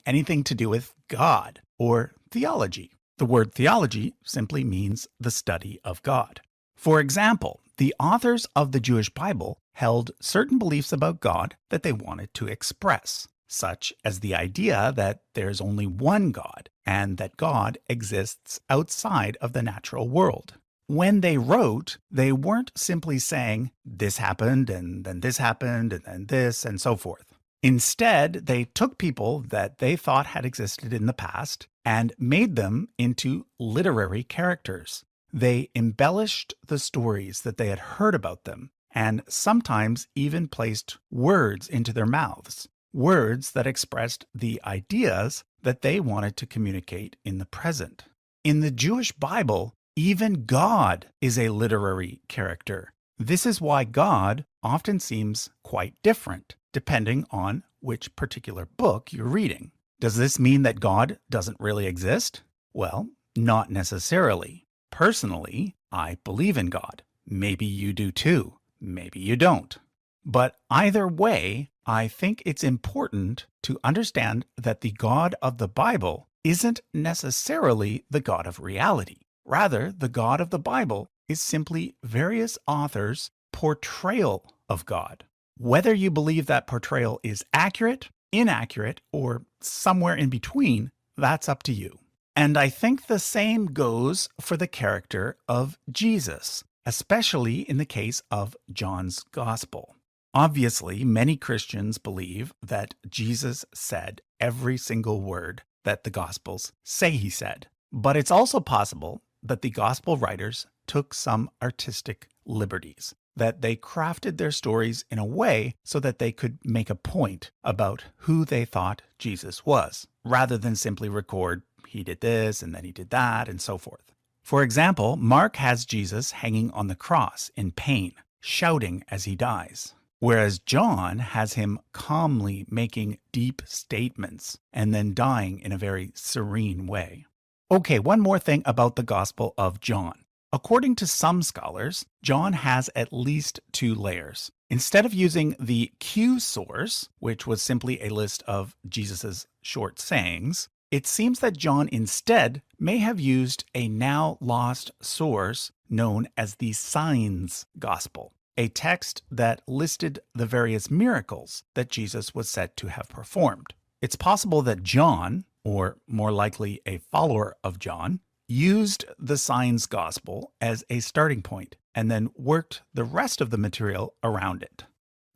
anything to do with God or theology. The word theology simply means the study of God. For example, the authors of the Jewish Bible held certain beliefs about God that they wanted to express, such as the idea that there's only one God and that God exists outside of the natural world. When they wrote, they weren't simply saying, this happened, and then this happened, and then this, and so forth. Instead, they took people that they thought had existed in the past and made them into literary characters. They embellished the stories that they had heard about them, and sometimes even placed words into their mouths, words that expressed the ideas that they wanted to communicate in the present. In the Jewish Bible, even God is a literary character. This is why God often seems quite different, depending on which particular book you're reading. Does this mean that God doesn't really exist? Well, not necessarily. Personally, I believe in God. Maybe you do too. Maybe you don't. But either way, I think it's important to understand that the God of the Bible isn't necessarily the God of reality. Rather, the God of the Bible is simply various authors' portrayal of God. Whether you believe that portrayal is accurate, inaccurate, or somewhere in between, that's up to you. And I think the same goes for the character of Jesus, especially in the case of John's Gospel. Obviously, many Christians believe that Jesus said every single word that the Gospels say he said. But it's also possible that the Gospel writers took some artistic liberties, that they crafted their stories in a way so that they could make a point about who they thought Jesus was, rather than simply record he did this and then he did that and so forth. For example, Mark has Jesus hanging on the cross in pain, shouting as he dies, whereas John has him calmly making deep statements and then dying in a very serene way. Okay, one more thing about the Gospel of John. According to some scholars, John has at least 2 layers. Instead of using the Q source, which was simply a list of Jesus' short sayings, it seems that John instead may have used a now lost source known as the Signs Gospel, a text that listed the various miracles that Jesus was said to have performed. It's possible that John, or more likely a follower of John, used the Signs Gospel as a starting point and then worked the rest of the material around it.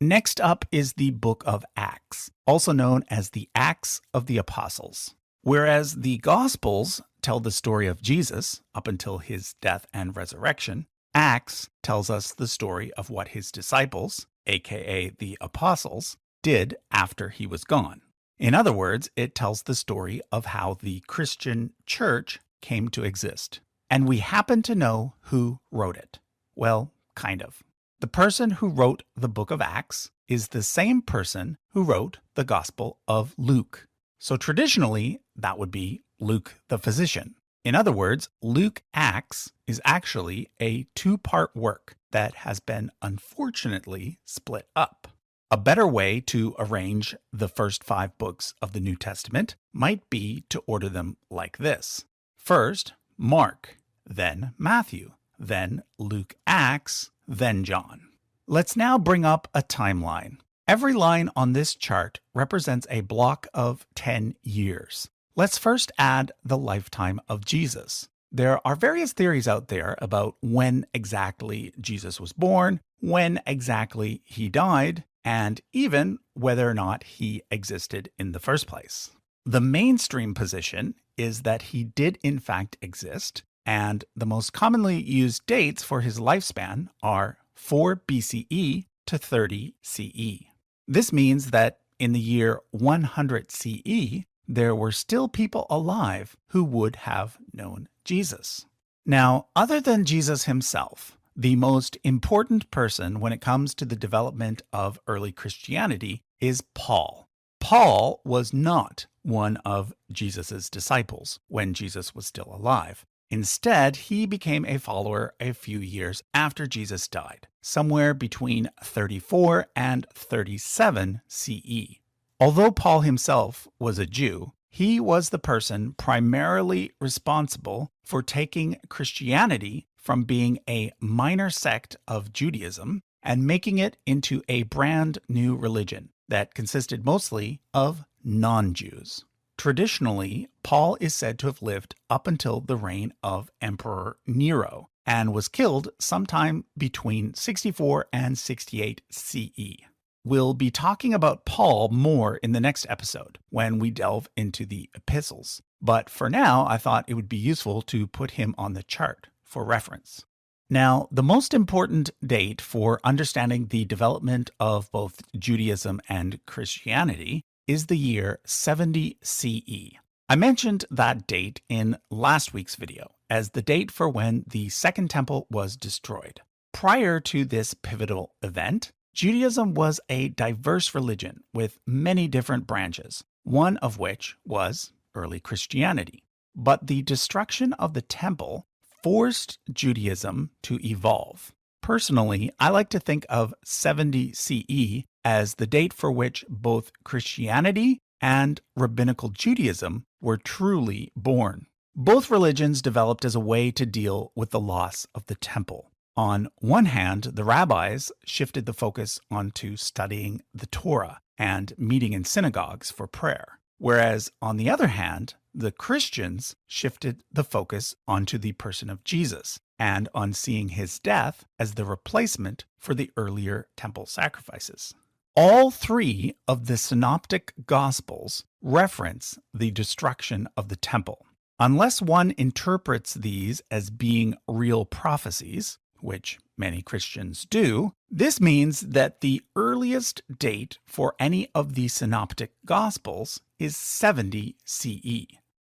Next up is the book of Acts, also known as the Acts of the Apostles. Whereas the Gospels tell the story of Jesus up until his death and resurrection, Acts tells us the story of what his disciples, aka the apostles, did after he was gone. In other words, it tells the story of how the Christian church came to exist. And we happen to know who wrote it. Well, kind of. The person who wrote the book of Acts is the same person who wrote the Gospel of Luke. So traditionally, that would be Luke the physician. In other words, Luke Acts is actually a 2-part work that has been unfortunately split up. A better way to arrange the first 5 books of the New Testament might be to order them like this. First, Mark, then Matthew, then Luke Acts, then John. Let's now bring up a timeline. Every line on this chart represents a block of 10 years. Let's first add the lifetime of Jesus. There are various theories out there about when exactly Jesus was born, when exactly he died, and even whether or not he existed in the first place. The mainstream position is that he did in fact exist, and the most commonly used dates for his lifespan are 4 BCE to 30 CE. This means that in the year 100 CE, there were still people alive who would have known Jesus. Now, other than Jesus himself, the most important person when it comes to the development of early Christianity is Paul. Paul was not one of Jesus' disciples when Jesus was still alive. Instead, he became a follower a few years after Jesus died, somewhere between 34 and 37 CE. Although Paul himself was a Jew, he was the person primarily responsible for taking Christianity from being a minor sect of Judaism and making it into a brand new religion that consisted mostly of non-Jews. Traditionally, Paul is said to have lived up until the reign of Emperor Nero and was killed sometime between 64 and 68 CE. We'll be talking about Paul more in the next episode when we delve into the epistles, but for now I thought it would be useful to put him on the chart for reference. Now, the most important date for understanding the development of both Judaism and Christianity is the year 70 CE. I mentioned that date in last week's video as the date for when the Second Temple was destroyed. Prior to this pivotal event, Judaism was a diverse religion with many different branches, one of which was early Christianity. But the destruction of the temple forced Judaism to evolve. Personally, I like to think of 70 CE as the date for which both Christianity and rabbinical Judaism were truly born. Both religions developed as a way to deal with the loss of the temple. On one hand, the rabbis shifted the focus onto studying the Torah and meeting in synagogues for prayer, whereas on the other hand, the Christians shifted the focus onto the person of Jesus and on seeing his death as the replacement for the earlier temple sacrifices. All three of the synoptic gospels reference the destruction of the temple. Unless one interprets these as being real prophecies, which many Christians do, this means that the earliest date for any of the synoptic gospels is 70 CE.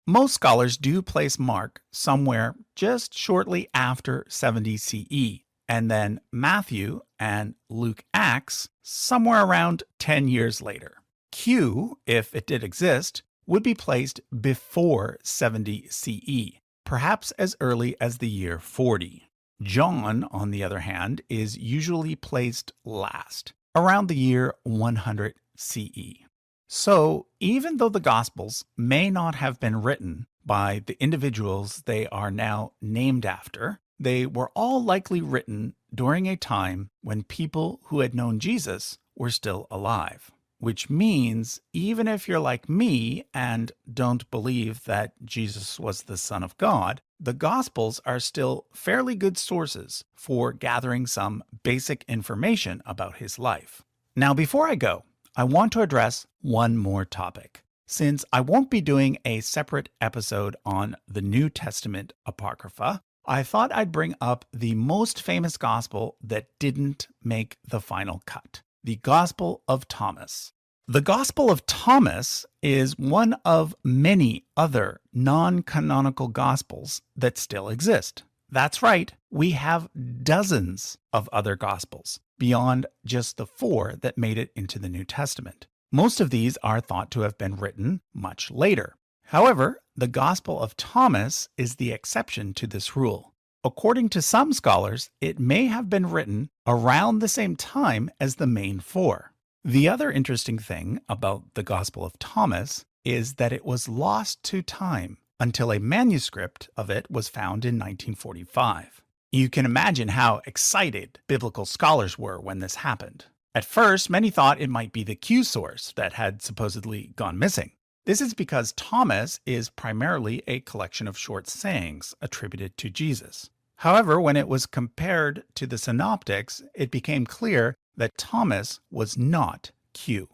Most scholars do place Mark somewhere just shortly after 70 CE, and then Matthew and Luke Acts somewhere around 10 years later. Q, if it did exist, would be placed before 70 CE, perhaps as early as the year 40. John, on the other hand, is usually placed last, around the year 100 CE. So, even though the Gospels may not have been written by the individuals they are now named after, they were all likely written during a time when people who had known Jesus were still alive. Which means, even if you're like me and don't believe that Jesus was the Son of God, the Gospels are still fairly good sources for gathering some basic information about his life. Now, before I go, I want to address one more topic. Since I won't be doing a separate episode on the New Testament Apocrypha, I thought I'd bring up the most famous Gospel that didn't make the final cut. The Gospel of Thomas. The Gospel of Thomas is one of many other non-canonical Gospels that still exist. That's right, we have dozens of other Gospels, beyond just the 4 that made it into the New Testament. Most of these are thought to have been written much later. However, the Gospel of Thomas is the exception to this rule. According to some scholars, it may have been written around the same time as the main 4. The other interesting thing about the Gospel of Thomas is that it was lost to time until a manuscript of it was found in 1945. You can imagine how excited biblical scholars were when this happened. At first, many thought it might be the Q source that had supposedly gone missing. This is because Thomas is primarily a collection of short sayings attributed to Jesus. However, when it was compared to the synoptics, it became clear that Thomas was not Q.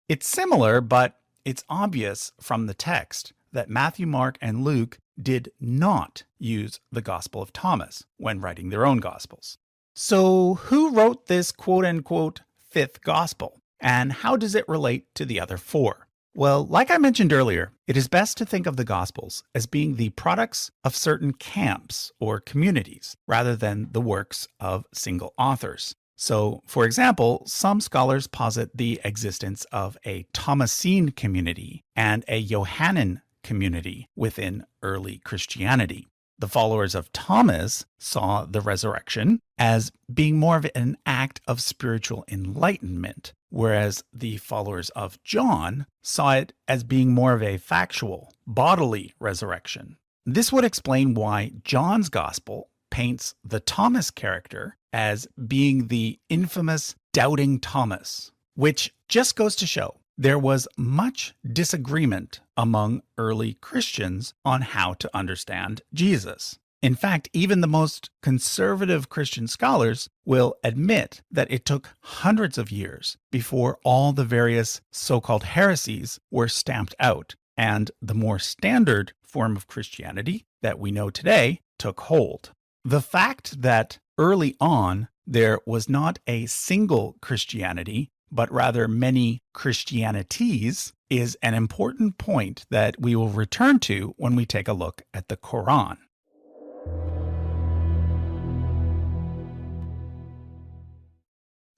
It's similar, but it's obvious from the text that Matthew, Mark, and Luke did not use the Gospel of Thomas when writing their own Gospels. So who wrote this quote-unquote fifth Gospel, and how does it relate to the other 4? Well, like I mentioned earlier, it is best to think of the Gospels as being the products of certain camps or communities, rather than the works of single authors. So, for example, some scholars posit the existence of a Thomasine community and a Johannine community within early Christianity. The followers of Thomas saw the resurrection as being more of an act of spiritual enlightenment, whereas the followers of John saw it as being more of a factual, bodily resurrection. This would explain why John's Gospel paints the Thomas character as being the infamous Doubting Thomas, which just goes to show there was much disagreement among early Christians on how to understand Jesus. In fact, even the most conservative Christian scholars will admit that it took hundreds of years before all the various so-called heresies were stamped out, and the more standard form of Christianity that we know today took hold. The fact that early on there was not a single Christianity, but rather many Christianities, is an important point that we will return to when we take a look at the Quran.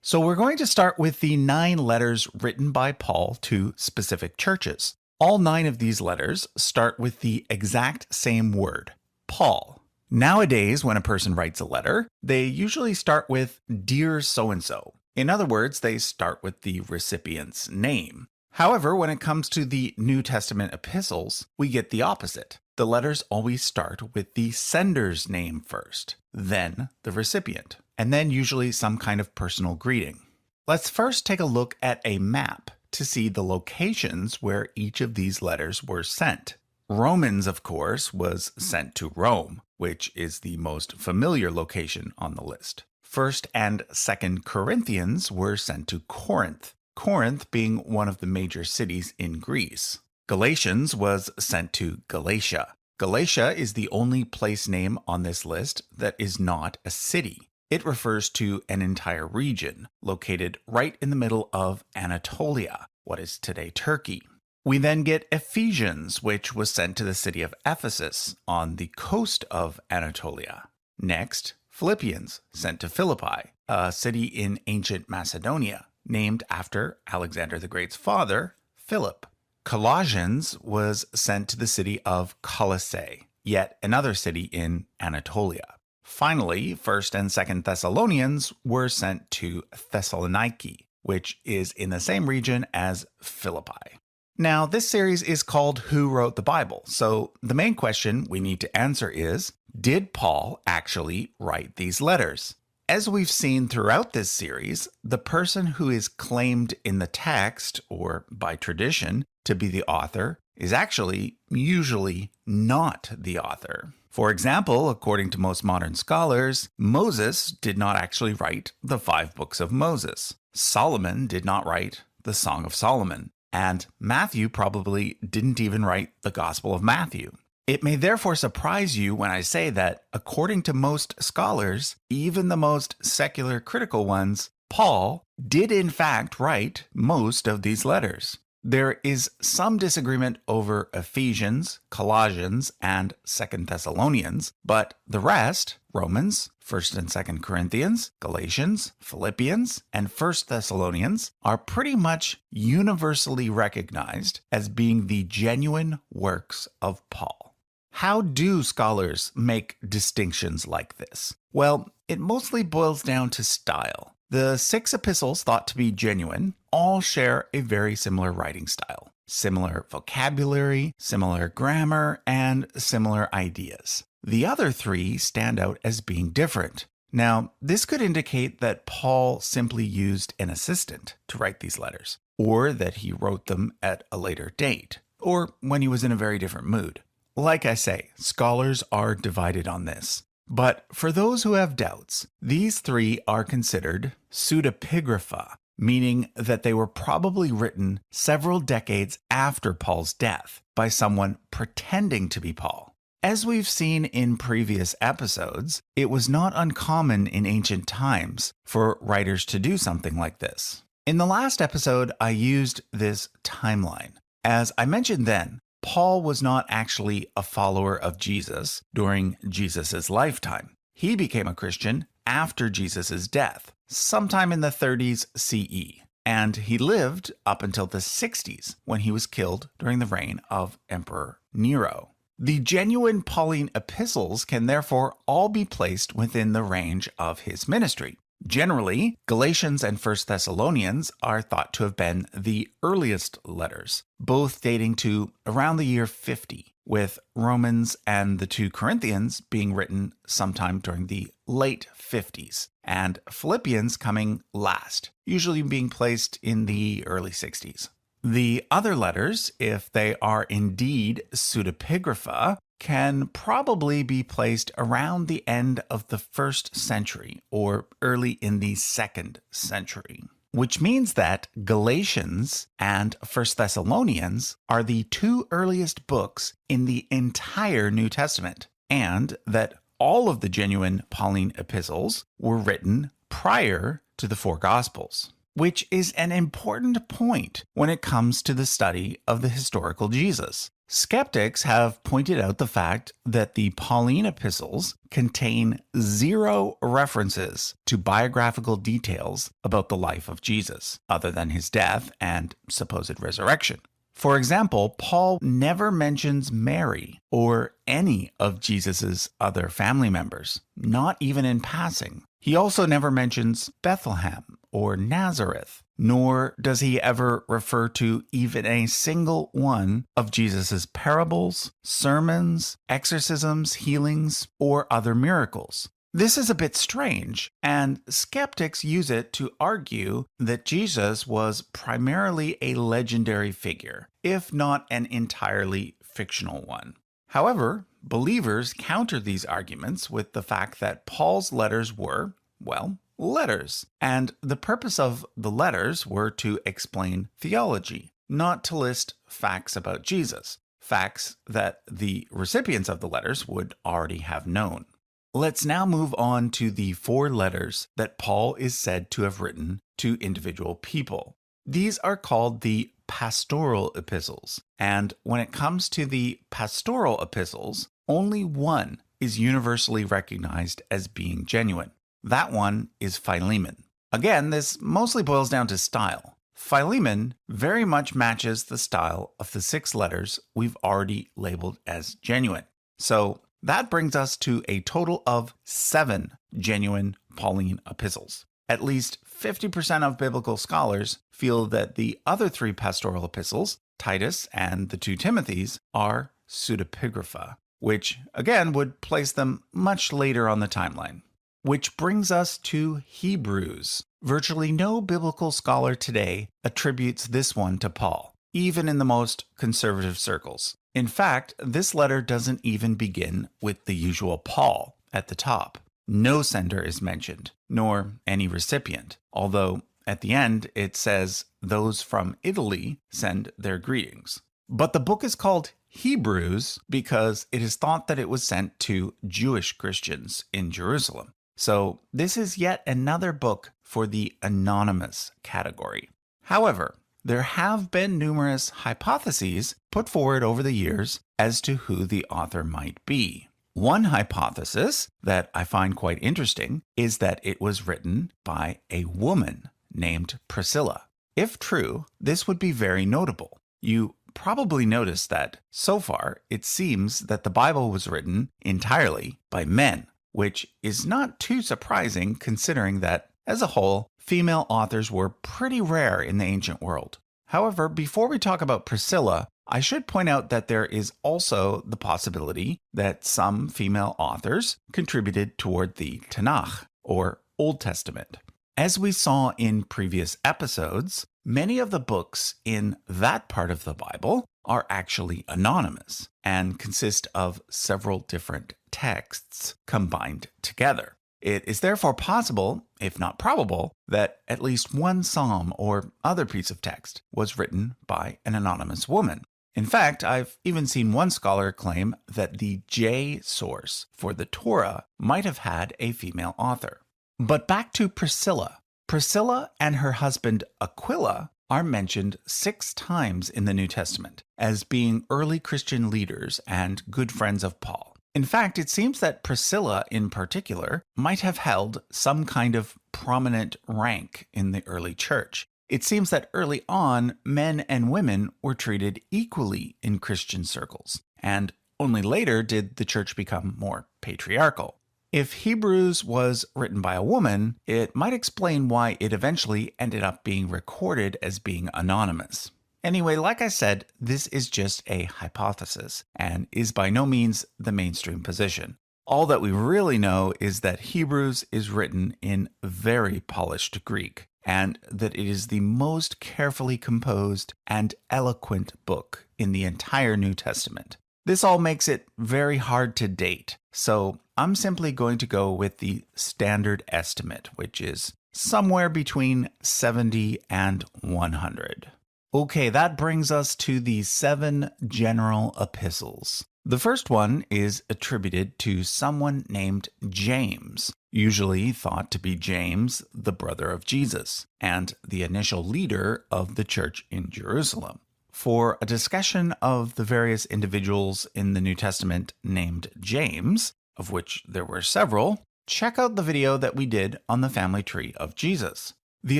So we're going to start with the 9 letters written by Paul to specific churches. All 9 of these letters start with the exact same word, Paul. Nowadays, when a person writes a letter, they usually start with Dear So-and-so. In other words, they start with the recipient's name. However, when it comes to the New Testament epistles, we get the opposite. The letters always start with the sender's name first, then the recipient, and then usually some kind of personal greeting. Let's first take a look at a map to see the locations where each of these letters were sent. Romans, of course, was sent to Rome, which is the most familiar location on the list. 1st and 2nd Corinthians were sent to Corinth, Corinth being one of the major cities in Greece. Galatians was sent to Galatia. Galatia is the only place name on this list that is not a city. It refers to an entire region located right in the middle of Anatolia, what is today Turkey. We then get Ephesians, which was sent to the city of Ephesus on the coast of Anatolia. Next, Philippians, sent to Philippi, a city in ancient Macedonia, named after Alexander the Great's father, Philip. Colossians was sent to the city of Colossae, yet another city in Anatolia. Finally, 1st and 2nd Thessalonians were sent to Thessaloniki, which is in the same region as Philippi. Now, this series is called Who Wrote the Bible? So the main question we need to answer is, did Paul actually write these letters? As we've seen throughout this series, the person who is claimed in the text, or by tradition, to be the author is actually usually not the author. For example, according to most modern scholars, Moses did not actually write the 5 books of Moses. Solomon did not write the Song of Solomon. And Matthew probably didn't even write the Gospel of Matthew. It may therefore surprise you when I say that, according to most scholars, even the most secular critical ones, Paul did in fact write most of these letters. There is some disagreement over Ephesians, Colossians, and 2nd Thessalonians, but the rest, Romans, 1st and 2nd Corinthians, Galatians, Philippians, and 1st Thessalonians, are pretty much universally recognized as being the genuine works of Paul. How do scholars make distinctions like this? Well, it mostly boils down to style. The 6 epistles thought to be genuine all share a very similar writing style, similar vocabulary, similar grammar, and similar ideas. The other 3 stand out as being different. Now, this could indicate that Paul simply used an assistant to write these letters, or that he wrote them at a later date, or when he was in a very different mood. Like I say, scholars are divided on this. But for those who have doubts, these 3 are considered pseudepigrapha, meaning that they were probably written several decades after Paul's death by someone pretending to be Paul. As we've seen in previous episodes, it was not uncommon in ancient times for writers to do something like this. In the last episode, I used this timeline. As I mentioned then, Paul was not actually a follower of Jesus during Jesus' lifetime. He became a Christian after Jesus' death, sometime in the 30s CE, and he lived up until the 60s when he was killed during the reign of Emperor Nero. The genuine Pauline epistles can therefore all be placed within the range of his ministry. Generally, Galatians and 1 Thessalonians are thought to have been the earliest letters, both dating to around the year 50, with Romans and the 2 Corinthians being written sometime during the late 50s, and Philippians coming last, usually being placed in the early 60s. The other letters, if they are indeed pseudepigrapha, can probably be placed around the end of the 1st century or early in the 2nd century, which means that Galatians and 1 Thessalonians are the 2 earliest books in the entire New Testament, and that all of the genuine Pauline epistles were written prior to the 4 Gospels, which is an important point when it comes to the study of the historical Jesus. Skeptics have pointed out the fact that the Pauline epistles contain 0 references to biographical details about the life of Jesus, other than his death and supposed resurrection. For example, Paul never mentions Mary or any of Jesus' other family members, not even in passing. He also never mentions Bethlehem or Nazareth, nor does he ever refer to even a single one of Jesus' parables, sermons, exorcisms, healings, or other miracles. This is a bit strange, and skeptics use it to argue that Jesus was primarily a legendary figure, if not an entirely fictional one. However, believers counter these arguments with the fact that Paul's letters were, well, letters. And the purpose of the letters were to explain theology, not to list facts about Jesus, facts that the recipients of the letters would already have known. Let's now move on to the 4 letters that Paul is said to have written to individual people. These are called the pastoral epistles, and when it comes to the pastoral epistles, only one is universally recognized as being genuine. That one is Philemon. Again, this mostly boils down to style. Philemon very much matches the style of the 6 letters we've already labeled as genuine. So that brings us to a total of 7 genuine Pauline epistles. At least 50% of biblical scholars feel that the other 3 pastoral epistles, Titus and the 2 Timothys, are pseudepigrapha, which again would place them much later on the timeline. Which brings us to Hebrews. Virtually no biblical scholar today attributes this one to Paul, even in the most conservative circles. In fact, this letter doesn't even begin with the usual Paul at the top. No sender is mentioned, nor any recipient, although at the end it says those from Italy send their greetings. But the book is called Hebrews because it is thought that it was sent to Jewish Christians in Jerusalem. So this is yet another book for the anonymous category. However, there have been numerous hypotheses put forward over the years as to who the author might be. One hypothesis that I find quite interesting is that it was written by a woman named Priscilla. If true, this would be very notable. You probably noticed that so far it seems that the Bible was written entirely by men, which is not too surprising considering that, as a whole, female authors were pretty rare in the ancient world. However, before we talk about Priscilla, I should point out that there is also the possibility that some female authors contributed toward the Tanakh, or Old Testament. As we saw in previous episodes, many of the books in that part of the Bible are actually anonymous and consist of several different texts combined together. It is therefore possible, if not probable, that at least one psalm or other piece of text was written by an anonymous woman. In fact, I've even seen one scholar claim that the J source for the Torah might have had a female author. But back to Priscilla. Priscilla and her husband Aquila are mentioned 6 times in the New Testament as being early Christian leaders and good friends of Paul. In fact, it seems that Priscilla in particular might have held some kind of prominent rank in the early church. It seems that early on, men and women were treated equally in Christian circles, and only later did the church become more patriarchal. If Hebrews was written by a woman, it might explain why it eventually ended up being recorded as being anonymous. Anyway, like I said, this is just a hypothesis and is by no means the mainstream position. All that we really know is that Hebrews is written in very polished Greek, and that it is the most carefully composed and eloquent book in the entire New Testament. This all makes it very hard to date, so I'm simply going to go with the standard estimate, which is somewhere between 70 and 100. Okay, that brings us to the 7 general epistles. The first one is attributed to someone named James, usually thought to be James, the brother of Jesus, and the initial leader of the church in Jerusalem. For a discussion of the various individuals in the New Testament named James, of which there were several, check out the video that we did on the family tree of Jesus. The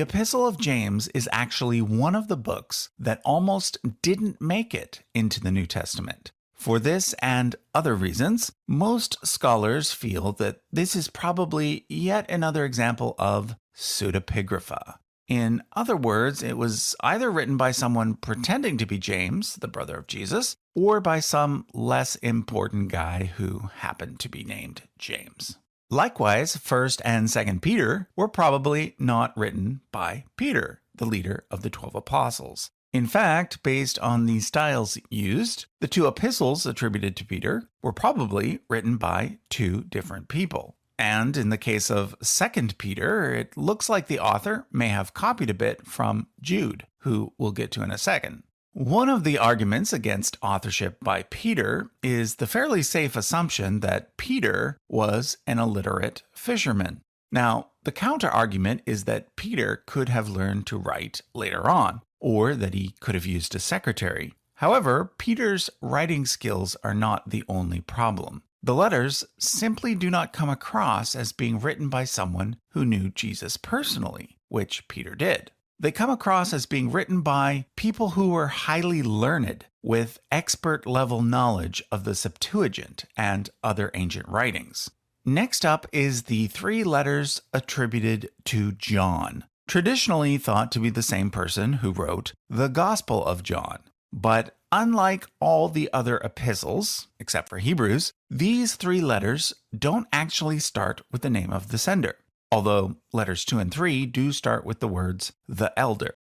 Epistle of James is actually one of the books that almost didn't make it into the New Testament. For this and other reasons, most scholars feel that this is probably yet another example of pseudepigrapha. In other words, it was either written by someone pretending to be James, the brother of Jesus, or by some less important guy who happened to be named James. Likewise, 1st and 2nd Peter were probably not written by Peter, the leader of the 12 apostles. In fact, based on the styles used, the two epistles attributed to Peter were probably written by two different people. And in the case of 2 Peter, it looks like the author may have copied a bit from Jude, who we'll get to in a second. One of the arguments against authorship by Peter is the fairly safe assumption that Peter was an illiterate fisherman. Now, the counter-argument is that Peter could have learned to write later on, or that he could have used a secretary. However, Peter's writing skills are not the only problem. The letters simply do not come across as being written by someone who knew Jesus personally, which Peter did. They come across as being written by people who were highly learned, with expert-level knowledge of the Septuagint and other ancient writings. Next up is the 3 letters attributed to John, traditionally thought to be the same person who wrote the Gospel of John. But unlike all the other epistles, except for Hebrews, these 3 letters don't actually start with the name of the sender, although letters 2 and 3 do start with the words the elder.